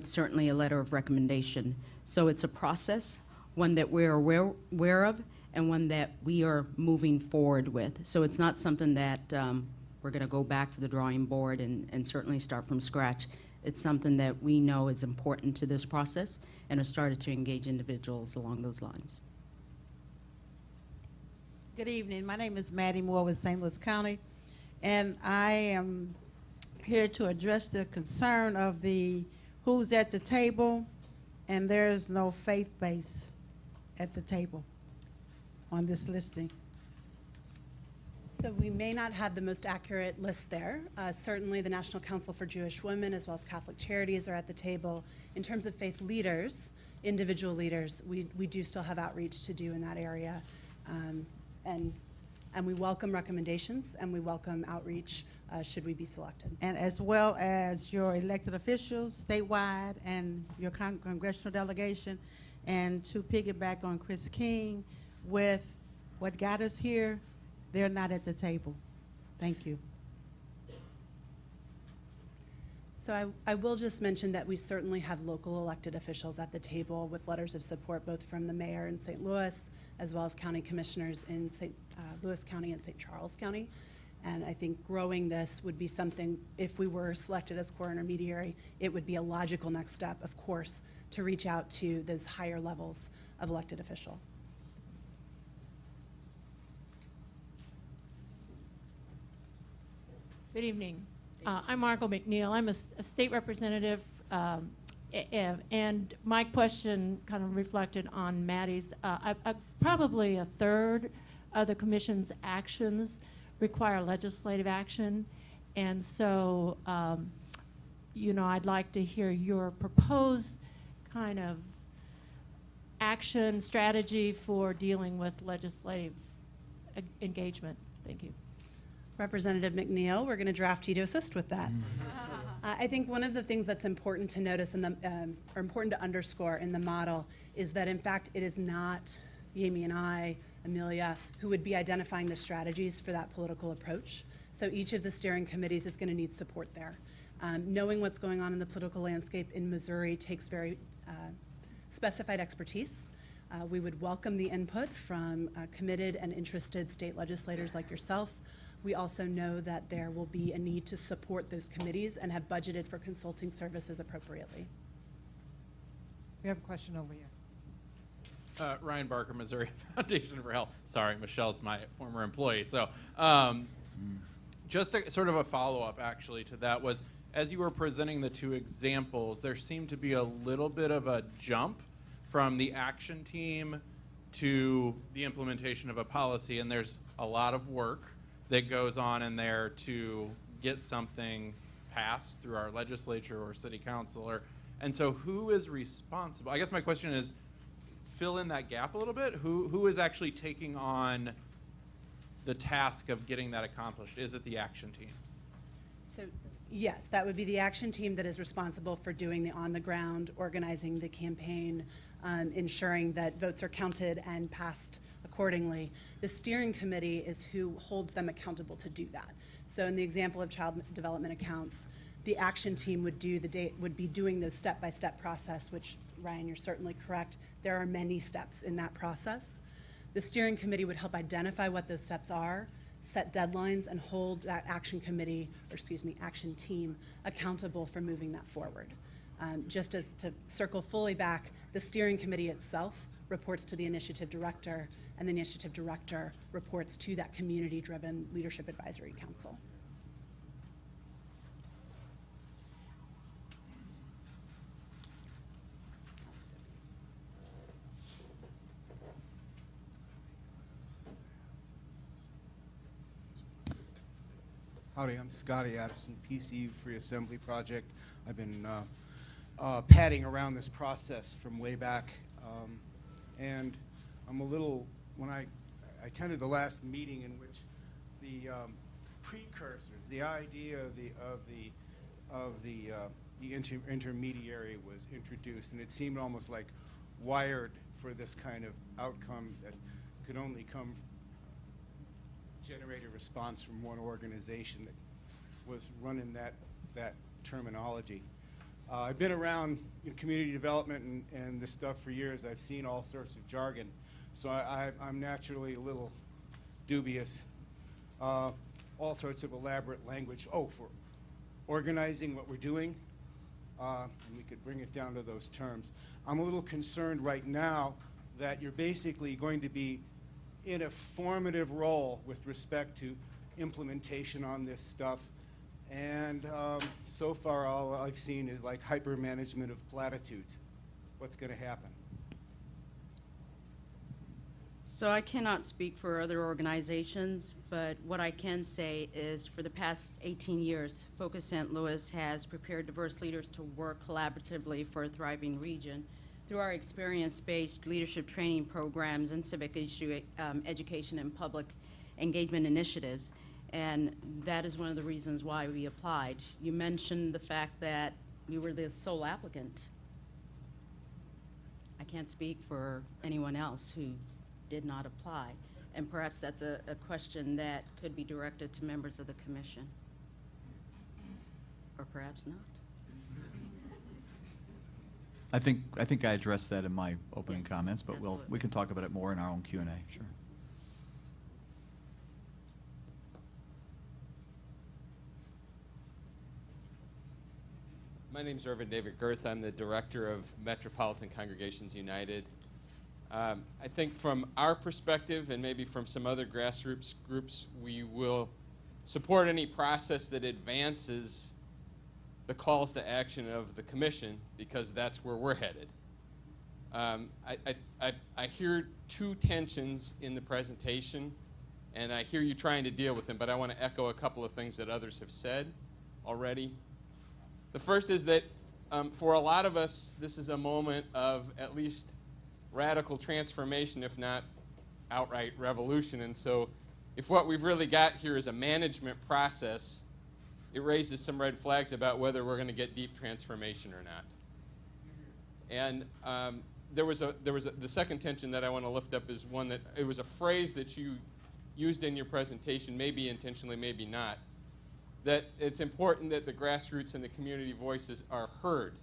certainly a letter of recommendation. So it's a process, one that we're aware of, and one that we are moving forward with. So it's not something that we're going to go back to the drawing board and certainly start from scratch. It's something that we know is important to this process and have started to engage individuals along those lines. Good evening. My name is Maddie Moore with St. Louis County, and I am here to address the concern of the who's at the table, and there's no faith base at the table on this listing. So we may not have the most accurate list there. Certainly the National Council for Jewish Women as well as Catholic Charities are at the table. In terms of faith leaders, individual leaders, we do still have outreach to do in that area. And we welcome recommendations and we welcome outreach should we be selected. And as well as your elected officials statewide and your congressional delegation. And to piggyback on Chris King, with what got us here, they're not at the table. Thank you. So I will just mention that we certainly have local elected officials at the table with letters of support both from the mayor in St. Louis as well as county commissioners in St. Louis County and St. Charles County. And I think growing this would be something, if we were selected as core intermediary, it would be a logical next step, of course, to reach out to those higher levels of elected official. Good evening. I'm Margot McNeil. I'm a state representative, and my question kind of reflected on Maddie's. Probably a third of the commission's actions require legislative action, and so, I'd like to hear your proposed kind of action strategy for dealing with legislative engagement. Thank you. Representative McNeil, we're going to draft you to assist with that. I think one of the things that's important to notice or important to underscore in the model is that in fact it is not Yami and I Amelia, who would be identifying the strategies for that political approach. So each of the steering committees is going to need support there. Knowing what's going on in the political landscape in Missouri takes very specified expertise. We would welcome the input from committed and interested state legislators like yourself. We also know that there will be a need to support those committees and have budgeted for consulting services appropriately. We have a question over here. Ryan Barker, Missouri Foundation for Health. Sorry, Michelle's my former employee. So just sort of a follow-up, actually, to that was, as you were presenting the two examples, there seemed to be a little bit of a jump from the action team to the implementation of a policy, and there's a lot of work that goes on in there to get something passed through our legislature or city council. And so who is responsible? I guess my question is, fill in that gap a little bit. Who is actually taking on the task of getting that accomplished? Is it the action teams? So yes, that would be the action team that is responsible for doing the on-the-ground, organizing the campaign, ensuring that votes are counted and passed accordingly. The steering committee is who holds them accountable to do that. So in the example of child development accounts, the action team would be doing those step-by-step process, which, Ryan, you're certainly correct. There are many steps in that process. The steering committee would help identify what those steps are, set deadlines, and hold that action team accountable for moving that forward. Just as to circle fully back, the steering committee itself reports to the initiative director, and the initiative director reports to that community-driven leadership advisory council. Howdy, I'm Scotty Addison, PCU Free Assembly Project. I've been padding around this process from way back, and I'm a little, when I attended the last meeting in which the precursors, the idea of the intermediary was introduced, and it seemed almost like wired for this kind of outcome that could only generate a response from one organization that was running that terminology. I've been around community development and this stuff for years. I've seen all sorts of jargon, so I'm naturally a little dubious. All sorts of elaborate language. Oh, for organizing what we're doing, and we could bring it down to those terms. I'm a little concerned right now that you're basically going to be in a formative role with respect to implementation on this stuff. And so far, all I've seen is like hyper management of platitudes. What's going to happen? So I cannot speak for other organizations, but what I can say is for the past 18 years, Focus St. Louis has prepared diverse leaders to work collaboratively for a thriving region through our experience-based leadership training programs and civic issue education and public engagement initiatives. And that is one of the reasons why we applied. You mentioned the fact that you were the sole applicant. I can't speak for anyone else who did not apply. And perhaps that's a question that could be directed to members of the commission. Or perhaps not. I think I addressed that in my opening Yes, comments, but absolutely. we can talk about it more in our own Q&A, sure. My name is Irvin David Girth. I'm the director of Metropolitan Congregations United. I think from our perspective, and maybe from some other grassroots groups, we will support any process that advances the calls to action of the commission, because that's where we're headed. I hear two tensions in the presentation, and I hear you trying to deal with them, but I want to echo a couple of things that others have said already. The first is that for a lot of us, this is a moment of at least radical transformation, if not outright revolution. And so if what we've really got here is a management process, it raises some red flags about whether we're going to get deep transformation or not. And the second tension that I want to lift up is one that, it was a phrase that you used in your presentation, maybe intentionally, maybe not, that it's important that the grassroots and the community voices are heard.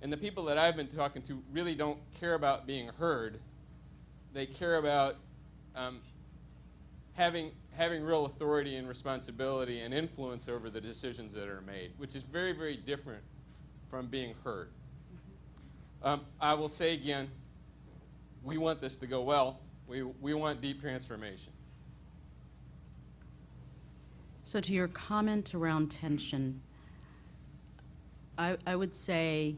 And the people that I've been talking to really don't care about being heard. They care about having real authority and responsibility and influence over the decisions that are made, which is very, very different from being heard. I will say again, we want this to go well. We want deep transformation. So to your comment around tension, I would say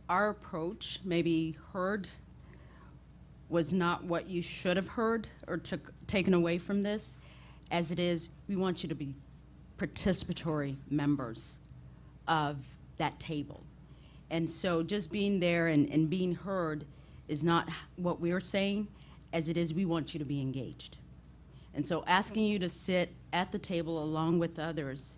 our approach, maybe heard, was not what you should have heard or taken away from this. As it is, we want you to be participatory members of that table. And so just being there and being heard is not what we're saying. As it is, we want you to be engaged. And so asking you to sit at the table along with others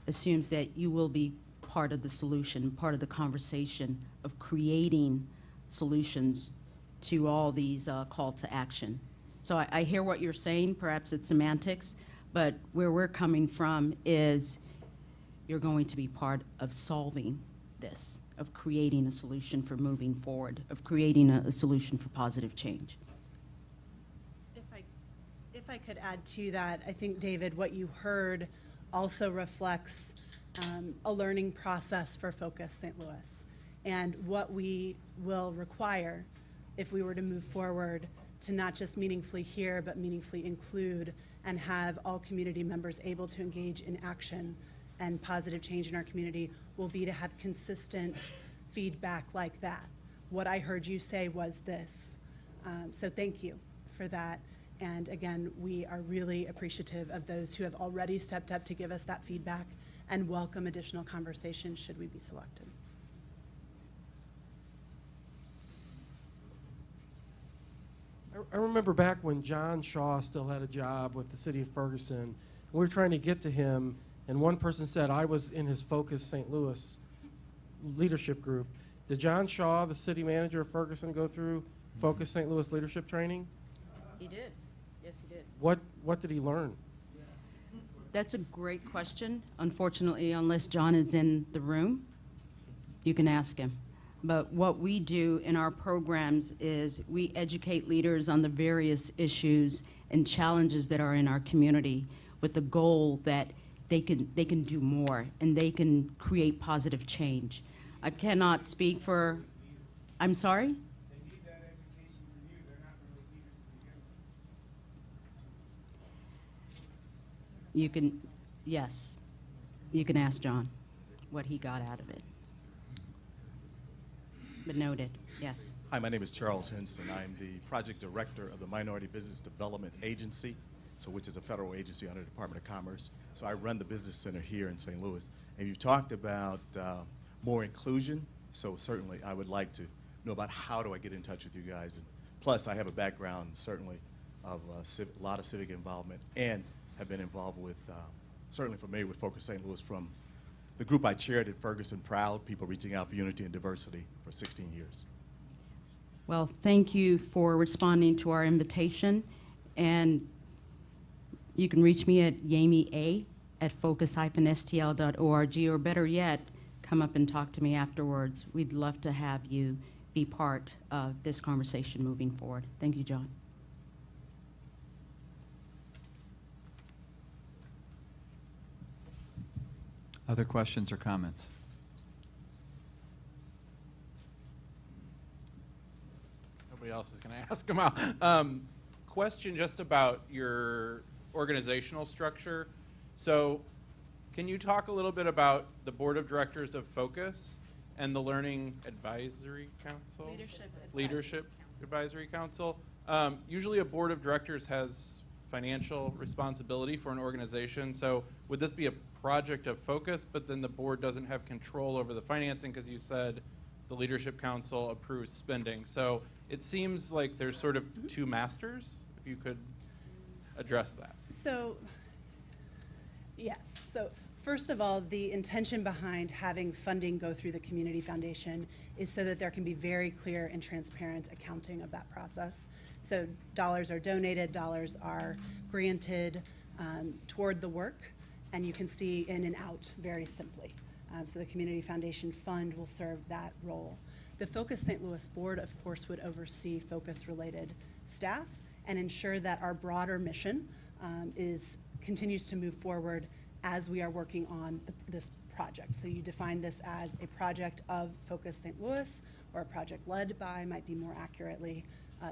assumes that you will be part of the solution, part of the conversation of creating solutions to all these call to action. So I hear what you're saying, perhaps it's semantics, but where we're coming from is you're going to be part of solving this, of creating a solution for moving forward, of creating a solution for positive change. If I could add to that, I think, David, what you heard also reflects a learning process for Focus St. Louis and what we will require if we were to move forward to not just meaningfully hear, but meaningfully include and have all community members able to engage in action and positive change in our community, will be to have consistent feedback like that. What I heard you say was this. So thank you for that. And again, we are really appreciative of those who have already stepped up to give us that feedback and welcome additional conversations should we be selected. I remember back when John Shaw still had a job with the city of Ferguson. We were trying to get to him, and one person said, I was in his Focus St. Louis leadership group. Did John Shaw, the city manager of Ferguson, go through Focus St. Louis leadership training? He did. Yes, he did. What did he learn? That's a great question. Unfortunately, unless John is in the room, you can ask him. But what we do in our programs is we educate leaders on the various issues and challenges that are in our community with the goal that they can do more and they can create positive change. I cannot speak for, I'm sorry? You can, yes, you can ask John what he got out of it. But noted, yes. Hi, my name is Charles Henson. I'm the project director of the Minority Business Development Agency, which is a federal agency under the Department of Commerce. So I run the business center here in St. Louis. And you've talked about more inclusion, so certainly I would like to know about how do I get in touch with you guys. And plus, I have a background certainly of a lot of civic involvement and have been involved with, certainly familiar with Focus St. Louis from the group I chaired at Ferguson, Proud, People Reaching Out for Unity and Diversity, for 16 years. Well, thank you for responding to our invitation. And you can reach me at yamia@focus-stl.org, or better yet, come up and talk to me afterwards. We'd love to have you be part of this conversation moving forward. Thank you, John. Other questions or comments? Nobody else is going to ask them out. Question just about your organizational structure. So can you talk a little bit about the board of directors of Focus and the Learning Advisory Council? Leadership Advisory Council. Usually a board of directors has financial responsibility for an organization. So would this be a project of Focus, but then the board doesn't have control over the financing because you said the Leadership Council approves spending. So it seems like there's sort of two masters, if you could address that. So, yes. So First of all, the intention behind having funding go through the Community Foundation is so that there can be very clear and transparent accounting of that process. So dollars are donated, dollars are granted toward the work, and you can see in and out very simply. So the Community Foundation Fund will serve that role. The Focus St. Louis Board, of course, would oversee Focus-related staff and ensure that our broader mission continues to move forward as we are working on this project. So you define this as a project of Focus St. Louis, or a project led by, might be more accurately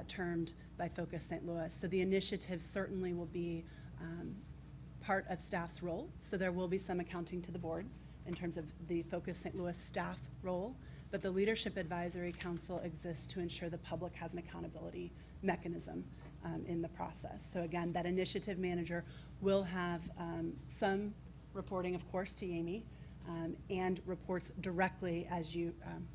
termed, by Focus St. Louis. So the initiative certainly will be part of staff's role. So there will be some accounting to the board in terms of the Focus St. Louis staff role, but the Leadership Advisory Council exists to ensure the public has an accountability mechanism in the process. So again, that initiative manager will have some reporting, of course, to Amy, and reports directly, as you,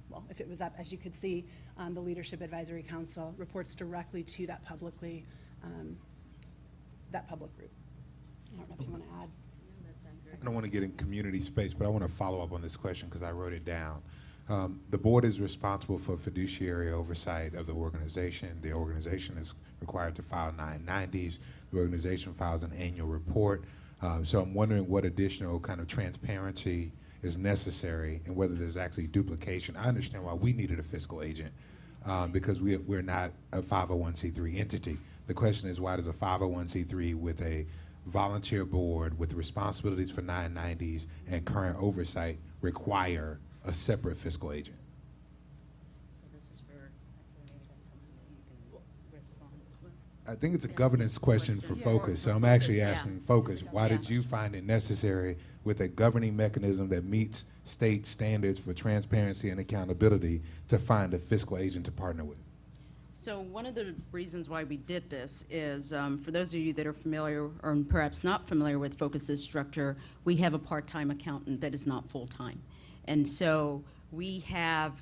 well, if it was up, as you could see, the Leadership Advisory Council reports directly to that public group. I don't know if you want to add. I don't want to get in community space, but I want to follow up on this question because I wrote it down. The board is responsible for fiduciary oversight of the organization. The organization is required to file 990s. The organization files an annual report. So I'm wondering what additional kind of transparency is necessary and whether there's actually duplication. I understand why we needed a fiscal agent because we're not a 501c3 entity. The question is, why does a 501c3 with a volunteer board with responsibilities for 990s and current oversight require a separate fiscal agent? So this is for, maybe that's something that you can respond to. I think it's a governance question for Focus, so I'm actually asking Focus, why did you find it necessary with a governing mechanism that meets state standards for transparency and accountability to find a fiscal agent to partner with? So one of the reasons why we did this is, for those of you that are familiar or perhaps not familiar with Focus's structure, we have a part-time accountant that is not full-time. And so we have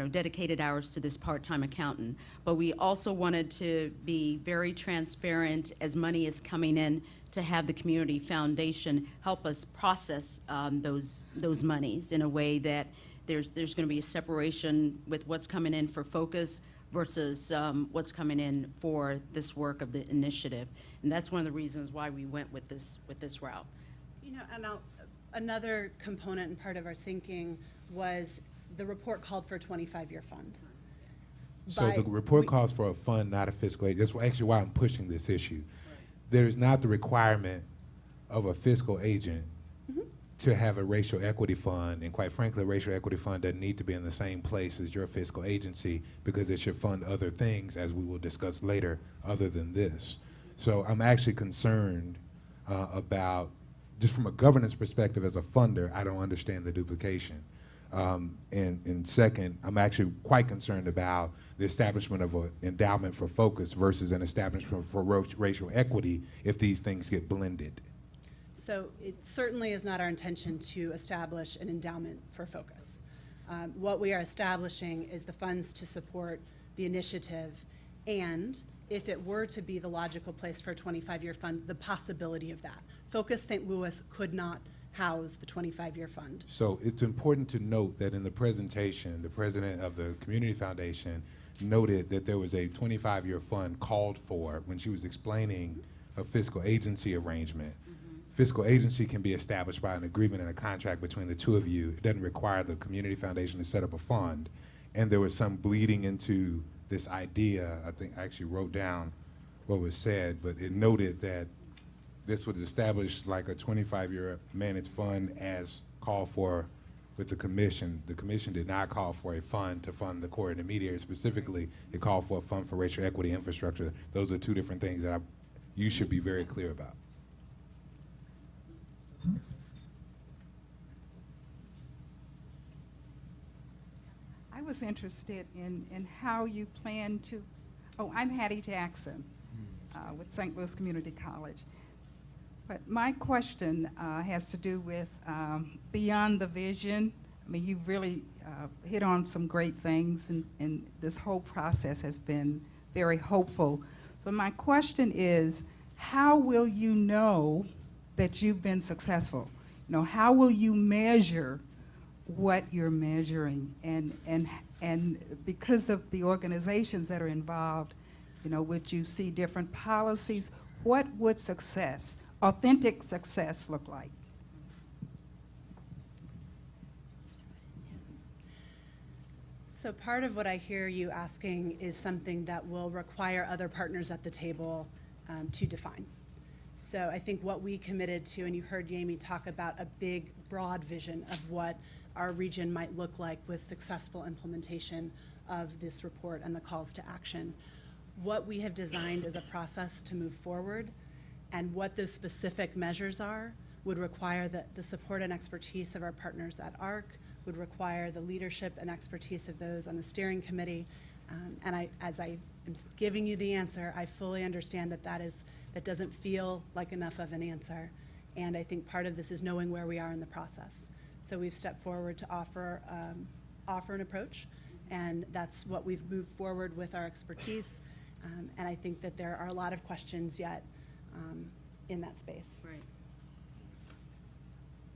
dedicated hours to this part-time accountant, but we also wanted to be very transparent as money is coming in to have the Community Foundation help us process those monies in a way that there's going to be a separation with what's coming in for Focus versus what's coming in for this work of the initiative. And that's one of the reasons why we went with this route. You know, and another component and part of our thinking was the report called for a 25-year fund. So the report calls for a fund, not a fiscal agent. That's actually why I'm pushing this issue. There is not the requirement of a fiscal agent to have a racial equity fund, and quite frankly, a racial equity fund doesn't need to be in the same place as your fiscal agency because it should fund other things, as we will discuss later, other than this. So I'm actually concerned about, just from a governance perspective as a funder, I don't understand the duplication. And second, I'm actually quite concerned about the establishment of an endowment for Focus versus an establishment for racial equity if these things get blended. So it certainly is not our intention to establish an endowment for Focus. What we are establishing is the funds to support the initiative, and if it were to be the logical place for a 25-year fund, the possibility of that. Focus St. Louis could not house the 25-year fund. So it's important to note that in the presentation, the president of the Community Foundation noted that there was a 25-year fund called for when she was explaining a fiscal agency arrangement. Fiscal agency can be established by an agreement and a contract between the two of you. It doesn't require the Community Foundation to set up a fund. And there was some bleeding into this idea. I think I actually wrote down what was said, but it noted that this was established like a 25-year managed fund as called for with the commission. The commission did not call for a fund to fund the core intermediary. Specifically, it called for a fund for racial equity infrastructure. Those are two different things that you should be very clear about. I was interested in how you plan to, I'm Hattie Jackson with St. Louis Community College. But my question has to do with beyond the vision. I mean, you've really hit on some great things, and this whole process has been very hopeful. But my question is, how will you know that you've been successful? how will you measure what you're measuring? And because of the organizations that are involved, would you see different policies? What would success, authentic success, look like? So part of what I hear you asking is something that will require other partners at the table to define. So I think what we committed to, and you heard Jamie talk about a big, broad vision of what our region might look like with successful implementation of this report and the calls to action. What we have designed is a process to move forward, and what those specific measures are would require the support and expertise of our partners at ARC, would require the leadership and expertise of those on the steering committee. And as I am giving you the answer, I fully understand that doesn't feel like enough of an answer. And I think part of this is knowing where we are in the process. So we've stepped forward to offer an approach, and that's what we've moved forward with our expertise. And I think that there are a lot of questions yet in that space. Right.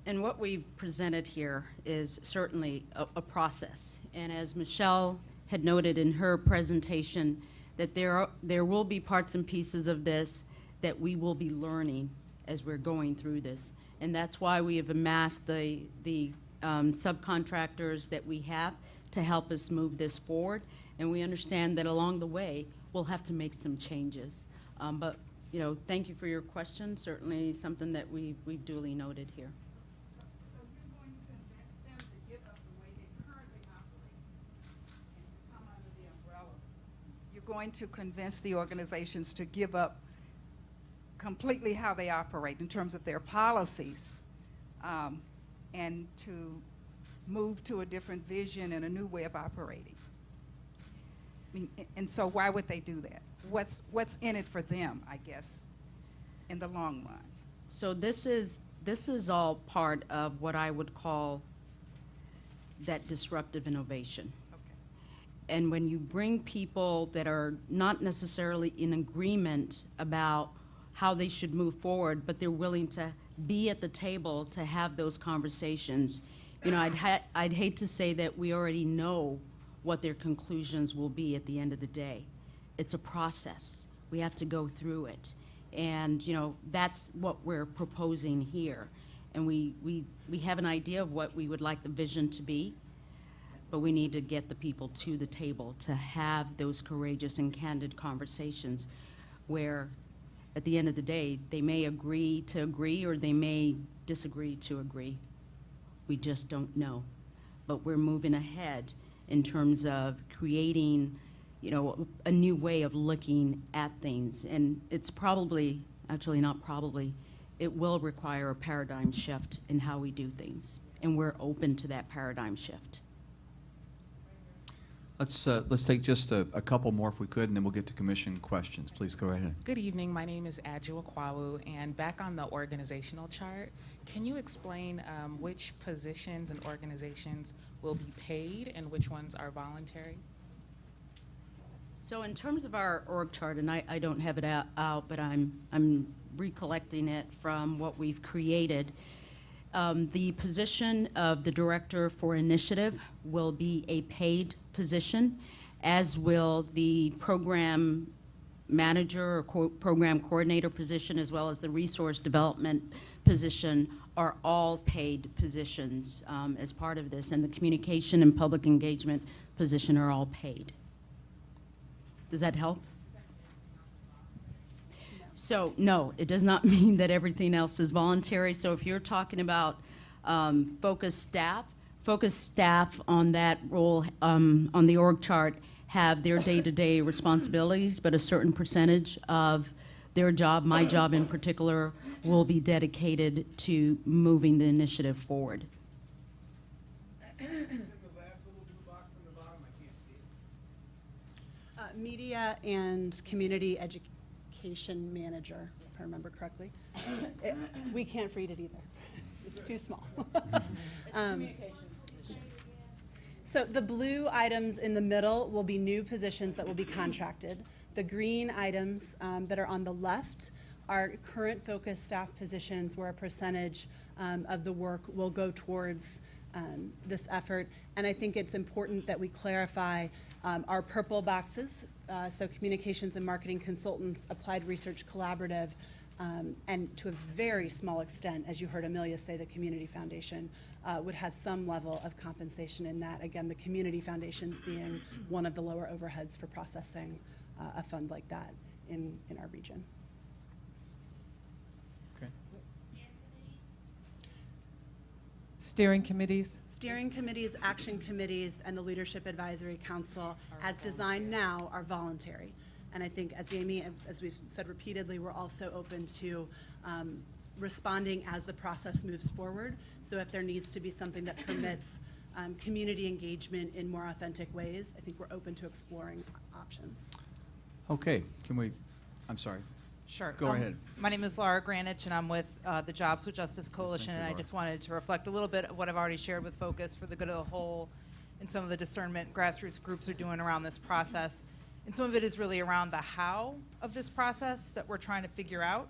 And what we've presented here is certainly a process. And as Michelle had noted in her presentation, that there will be parts and pieces of this that we will be learning as we're going through this. And that's why we have amassed the subcontractors that we have to help us move this forward. And we understand that along the way, we'll have to make some changes. But thank you for your question. Certainly something that we've duly noted here. So you're going to convince them to give up the way they currently operate and to come under the umbrella. You're going to convince the organizations to give up completely how they operate in terms of their policies, and to move to a different vision and a new way of operating. And so why would they do that? What's in it for them, I guess, in the long run? So this is all part of what I would call that disruptive innovation. Okay. And when you bring people that are not necessarily in agreement about how they should move forward, but they're willing to be at the table to have those conversations, I'd hate to say that we already know what their conclusions will be at the end of the day. It's a process. We have to go through it. And, that's what we're proposing here. And we have an idea of what we would like the vision to be, but we need to get the people to the table to have those courageous and candid conversations where, at the end of the day, they may agree to agree or they may disagree to agree. We just don't know. But we're moving ahead in terms of creating, a new way of looking at things. And it's probably, actually not probably, it will require a paradigm shift in how we do things. And we're open to that paradigm shift. Let's take just a couple more if we could, and then we'll get to commission questions. Please go ahead. Good evening. My name is Adjua Kwawu, and back on the organizational chart, can you explain which positions and organizations will be paid and which ones are voluntary? So in terms of our org chart, and I don't have it out, but I'm recollecting it from what we've created. The position of the Director for Initiative will be a paid position, as will the Program Manager or Program Coordinator position, as well as the Resource Development position, are all paid positions as part of this, and the Communication and Public Engagement position are all paid. Does that help? So, no, it does not mean that everything else is voluntary. So if you're talking about focus staff on that role on the org chart have their day-to-day responsibilities, but a certain percentage of their job, my job in particular, will be dedicated to moving the initiative forward. Media and Community Education Manager, if I remember correctly. We can't read it either. It's too small. So the blue items in the middle will be new positions that will be contracted. The green items that are on the left are current focus staff positions where a percentage of the work will go towards this effort. And I think it's important that we clarify our purple boxes, so Communications and Marketing Consultants, Applied Research Collaborative, and to a very small extent, as you heard Amelia say, the Community Foundation would have some level of compensation in that. Again, the Community Foundations being one of the lower overheads for processing a fund like that in our region. Okay. Steering committees? Steering committees, action committees, and the Leadership Advisory Council, as designed now, are voluntary. And I think, as Amy, as we've said repeatedly, we're also open to responding as the process moves forward. So if there needs to be something that permits community engagement in more authentic ways, I think we're open to exploring options. Okay, I'm sorry. Sure. Go ahead. My name is Laura Granich, and I'm with the Jobs with Justice Coalition, and I just wanted to reflect a little bit of what I've already shared with Focus for the good of the whole and some of the discernment grassroots groups are doing around this process. And some of it is really around the how of this process that we're trying to figure out,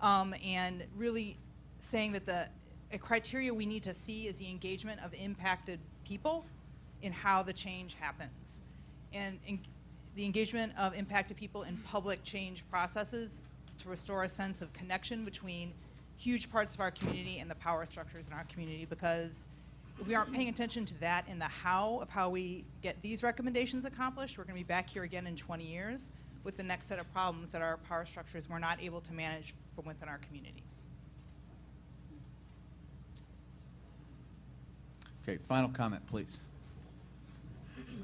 and really saying that a criteria we need to see is the engagement of impacted people in how the change happens. And the engagement of impacted people in public change processes to restore a sense of connection between huge parts of our community and the power structures in our community, because if we aren't paying attention to that in the how of how we get these recommendations accomplished, we're going to be back here again in 20 years with the next set of problems that our power structures were not able to manage from within our communities. Okay, final comment, please.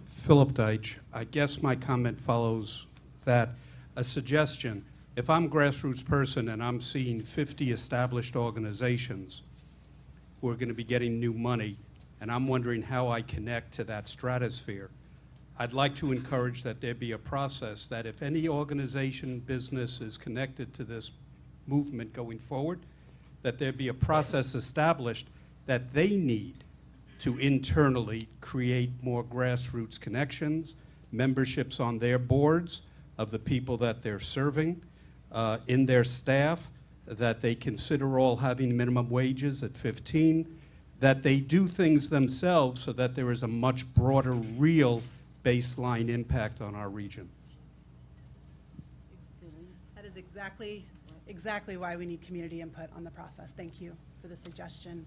Philip Deitch. I guess my comment follows that. A suggestion, if I'm a grassroots person and I'm seeing 50 established organizations who are going to be getting new money, and I'm wondering how I connect to that stratosphere, I'd like to encourage that there be a process that if any organization, business is connected to this movement going forward, that there be a process established that they need to internally create more grassroots connections, memberships on their boards of the people that they're serving, in their staff, that they consider all having minimum wages at 15, that they do things themselves so that there is a much broader, real baseline impact on our region. That is exactly why we need community input on the process. Thank you for the suggestion.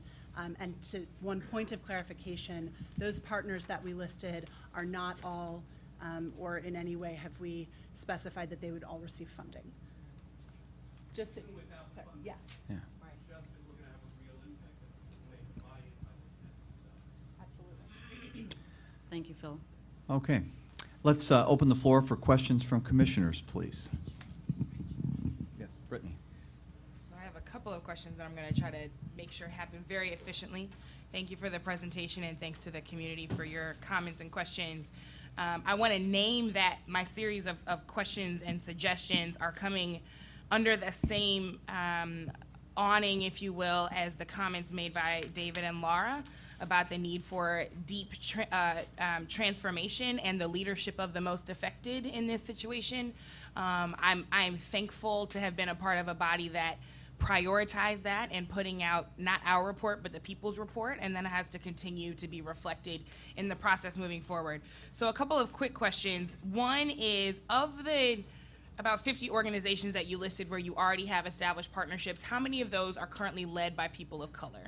And to one point of clarification, those partners that we listed are not all, or in any way have we specified that they would all receive funding. Just to, yes. Yeah. Absolutely. Thank you, Phil. Okay. Let's open the floor for questions from commissioners, please. Yes, Brittany. So I have a couple of questions that I'm going to try to make sure happen very efficiently. Thank you for the presentation, and thanks to the community for your comments and questions. I want to name that my series of questions and suggestions are coming under the same awning, if you will, as the comments made by David and Laura about the need for deep transformation and the leadership of the most affected in this situation. I'm thankful to have been a part of a body that prioritized that and putting out not our report but the people's report, and then it has to continue to be reflected in the process moving forward. So a couple of quick questions. One is, of the about 50 organizations that you listed where you already have established partnerships, how many of those are currently led by people of color?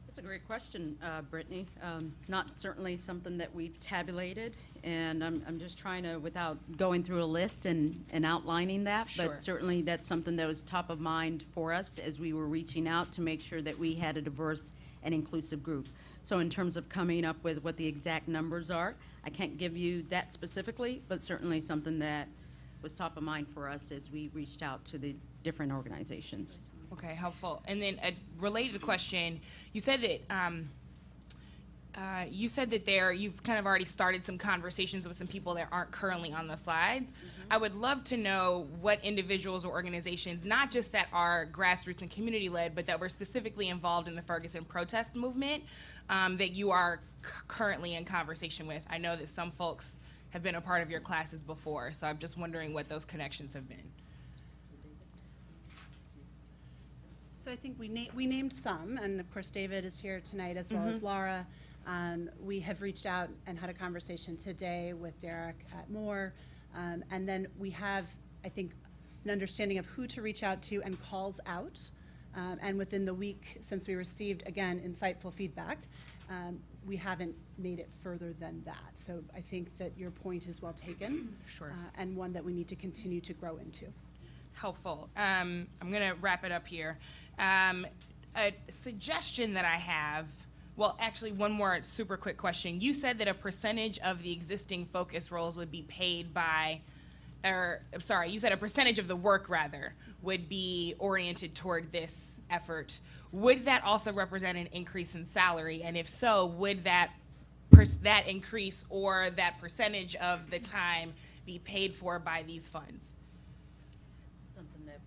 That's a great question, Brittany. Not certainly something that we've tabulated, and I'm just trying to, without going through a list and outlining that, Sure. but certainly that's something that was top of mind for us as we were reaching out to make sure that we had a diverse and inclusive group. So in terms of coming up with what the exact numbers are, I can't give you that specifically, but certainly something that was top of mind for us as we reached out to the different organizations. Okay, helpful. And then a related question, you said that you've kind of already started some conversations with some people that aren't currently on the slides. Mm-hmm. I would love to know what individuals or organizations, not just that are grassroots and community led, but that were specifically involved in the Ferguson protest movement, that you are currently in conversation with. I know that some folks have been a part of your classes before, so I'm just wondering what those connections have been. So I think we named some, and of course David is here tonight as well as Laura. We have reached out and had a conversation today with Derek at Moore, and then we have, I think, an understanding of who to reach out to and calls out. And within the week since we received, again, insightful feedback, we haven't made it further than that. So I think that your point is well taken. Sure. And one that we need to continue to grow into. Helpful. I'm going to wrap it up here. A suggestion that I have, well, actually, one more super quick question. You said that a percentage of the existing focus roles would be paid by, or sorry, you said a percentage of the work, rather, would be oriented toward this effort. Would that also represent an increase in salary? And if so, would that increase or that percentage of the time be paid for by these funds? Something that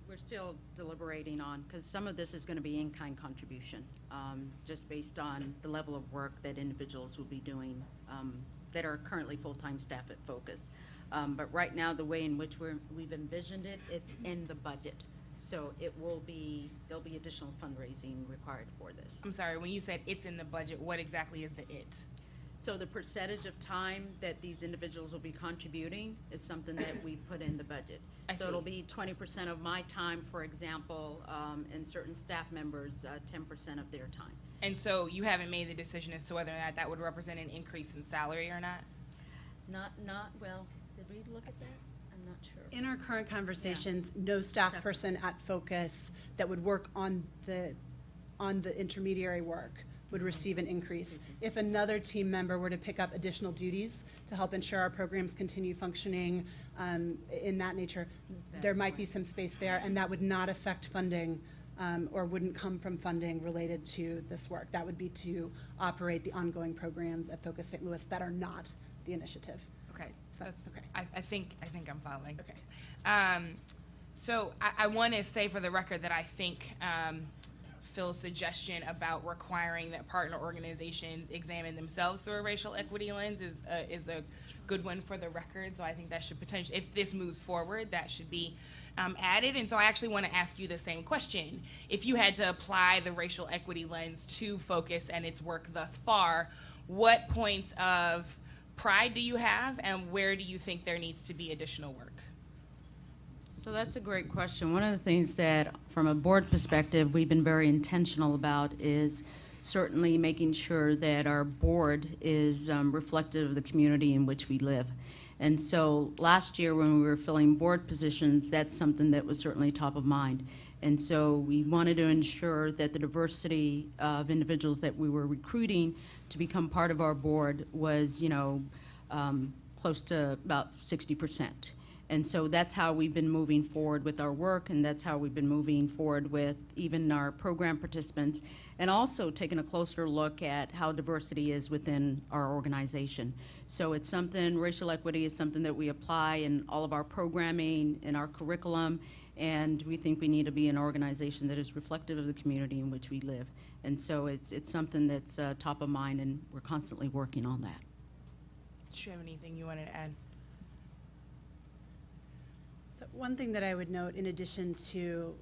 we're still deliberating on, because some of this is going to be in-kind contribution, just based on the level of work that individuals will be doing that are currently full-time staff at Focus. But right now, the way in which we've envisioned it, it's in the budget. So there'll be additional fundraising required for this. I'm sorry, when you said it's in the budget, what exactly is the it? So the percentage of time that these individuals will be contributing is something that we put in the budget. So it'll be 20% of my time, for example, and certain staff members, 10% of their time. And so you haven't made the decision as to whether or not that would represent an increase in salary or not? Well, did we look at that? I'm not sure. In our current conversations, no staff person at Focus that would work on the intermediary work would receive an increase. If another team member were to pick up additional duties to help ensure our programs continue functioning in that nature, there might be some space there, and that would not affect funding or wouldn't come from funding related to this work. That would be to operate the ongoing programs at Focus St. Louis that are not the initiative. Okay, that's okay. I think I'm following. Okay. So I want to say for the record that I think Phil's suggestion about requiring that partner organizations examine themselves through a racial equity lens is a good one for the record. So I think that should potentially, if this moves forward, that should be added. And so I actually want to ask you the same question. If you had to apply the racial equity lens to Focus and its work thus far, what points of pride do you have, and where do you think there needs to be additional work? So that's a great question. One of the things that, from a board perspective, we've been very intentional about is certainly making sure that our board is reflective of the community in which we live. And so last year when we were filling board positions, that's something that was certainly top of mind. And so we wanted to ensure that the diversity of individuals that we were recruiting to become part of our board was, close to about 60%. And so that's how we've been moving forward with our work, and that's how we've been moving forward with even our program participants, and also taking a closer look at how diversity is within our organization. So it's something, racial equity is something that we apply in all of our programming, in our curriculum, and we think we need to be an organization that is reflective of the community in which we live. And so it's something that's top of mind, and we're constantly working on that. Do you have anything you wanted to add? So one thing that I would note, in addition to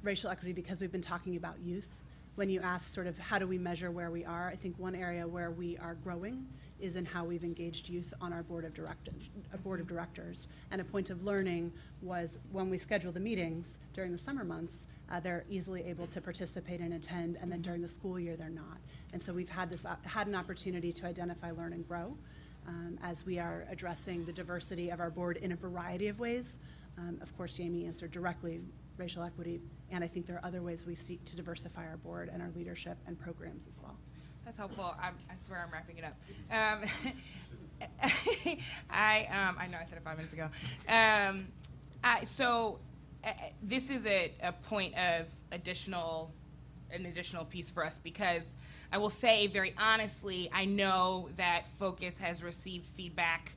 racial equity, because we've been talking about youth, when you ask sort of how do we measure where we are, I think one area where we are growing is in how we've engaged youth on our board of directors. And a point of learning was when we schedule the meetings during the summer months, they're easily able to participate and attend, and then during the school year they're not. And so we've had an opportunity to identify, learn, and grow as we are addressing the diversity of our board in a variety of ways. Of course, Jamie answered directly racial equity, and I think there are other ways we seek to diversify our board and our leadership and programs as well. That's helpful. I swear I'm wrapping it up. I know I said it 5 minutes ago. This is a point of an additional piece for us, because I will say very honestly, I know that Focus has received feedback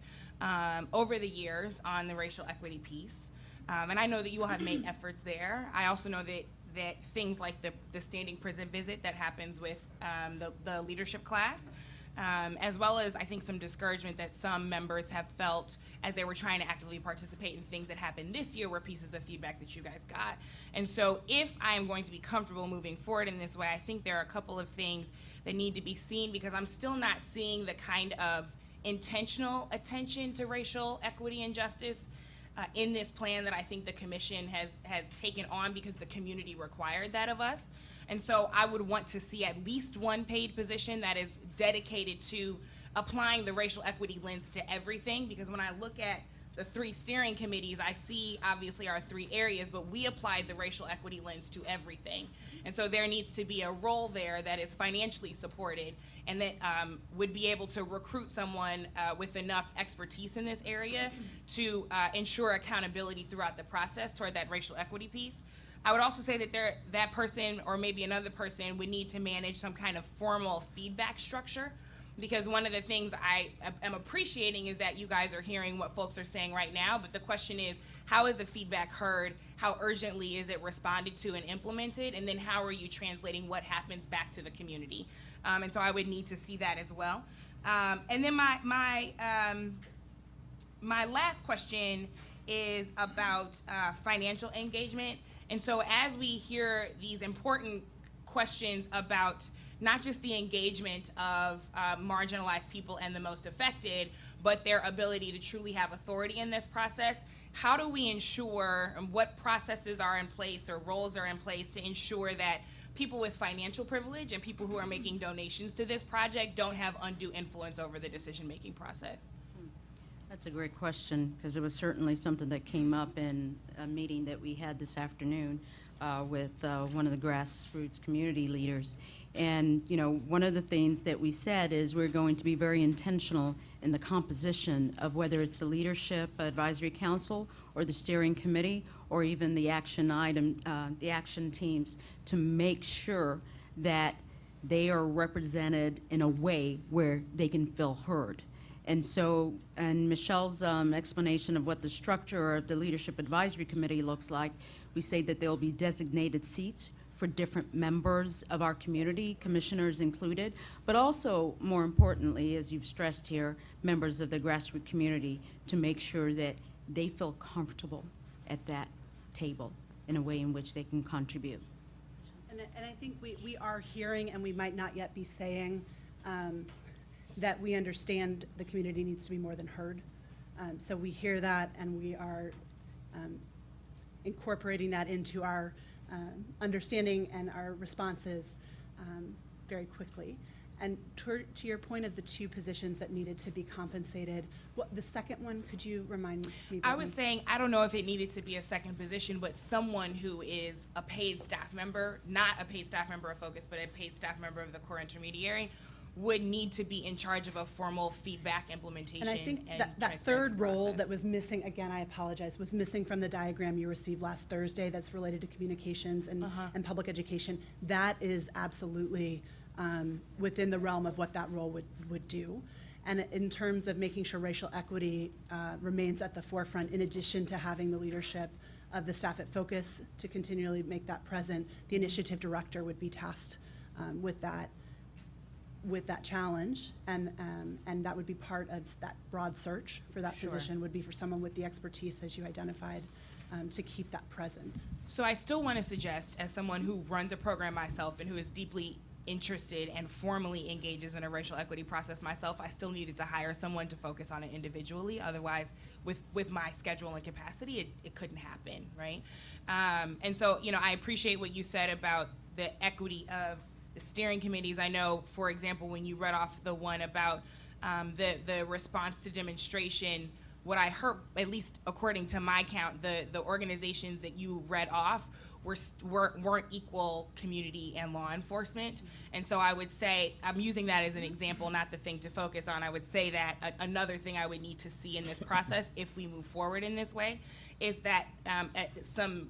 over the years on the racial equity piece. And I know that you all have made efforts there. I also know that things like the standing prison visit that happens with the leadership class as well as I think some discouragement that some members have felt as they were trying to actively participate in things that happened this year were pieces of feedback that you guys got. And so if I am going to be comfortable moving forward in this way, I think there are a couple of things that need to be seen, because I'm still not seeing the kind of intentional attention to racial equity and justice in this plan that I think the commission has taken on because the community required that of us. And so I would want to see at least one paid position that is dedicated to applying the racial equity lens to everything, because when I look at the 3 steering committees, I see obviously our 3 areas, but we applied the racial equity lens to everything. And so there needs to be a role there that is financially supported and that would be able to recruit someone with enough expertise in this area to ensure accountability throughout the process toward that racial equity piece. I would also say that that person or maybe another person would need to manage some kind of formal feedback structure, because one of the things I am appreciating is that you guys are hearing what folks are saying right now, but the question is, how is the feedback heard? How urgently is it responded to and implemented? And then how are you translating what happens back to the community? And so I would need to see that as well. And then my last question is about financial engagement. And so as we hear these important questions about not just the engagement of marginalized people and the most affected, but their ability to truly have authority in this process, how do we ensure, and what processes are in place or roles are in place to ensure that people with financial privilege and people who are making donations to this project don't have undue influence over the decision-making process? That's a great question, because it was certainly something that came up in a meeting that we had this afternoon with one of the grassroots community leaders. And, you know, one of the things that we said is we're going to be very intentional in the composition of whether it's the Leadership Advisory Council or the Steering Committee or even the action teams, to make sure that they are represented in a way where they can feel heard. And so, and Michelle's explanation of what the structure of the Leadership Advisory Committee looks like, we say that there will be designated seats for different members of our community, commissioners included, but also, more importantly, as you've stressed here, members of the grassroots community, to make sure that they feel comfortable at that table in a way in which they can contribute. And I think we are hearing, and we might not yet be saying, that we understand the community needs to be more than heard. So we hear that, and we are incorporating that into our understanding and our responses very quickly. And to your point of the 2 positions that needed to be compensated, what the second one, could you remind me? I was saying, I don't know if it needed to be a second position, but someone who is a paid staff member, not a paid staff member of Focus, but a paid staff member of the core intermediary, would need to be in charge of a formal feedback implementation. And I think that third role that was missing, again, I apologize, was missing from the diagram you received last Thursday that's related to communications and public education. That is absolutely within the realm of what that role would do. And in terms of making sure racial equity remains at the forefront, in addition to having the leadership of the staff at Focus to continually make that present, the initiative director would be tasked with that challenge, and that would be part of that broad search for that position, would be for someone with the expertise, as you identified, to keep that present. So I still want to suggest, as someone who runs a program myself and who is deeply interested and formally engages in a racial equity process myself, I still needed to hire someone to focus on it individually. Otherwise, with my schedule and capacity, it couldn't happen, right? And so, you know, I appreciate what you said about the equity of the steering committees. I know, for example, when you read off the one about the response to demonstration, what I heard, at least according to my count, the organizations that you read off weren't equal community and law enforcement. And so I would say, I'm using that as an example, not the thing to focus on. I would say that another thing I would need to see in this process, if we move forward in this way, is that some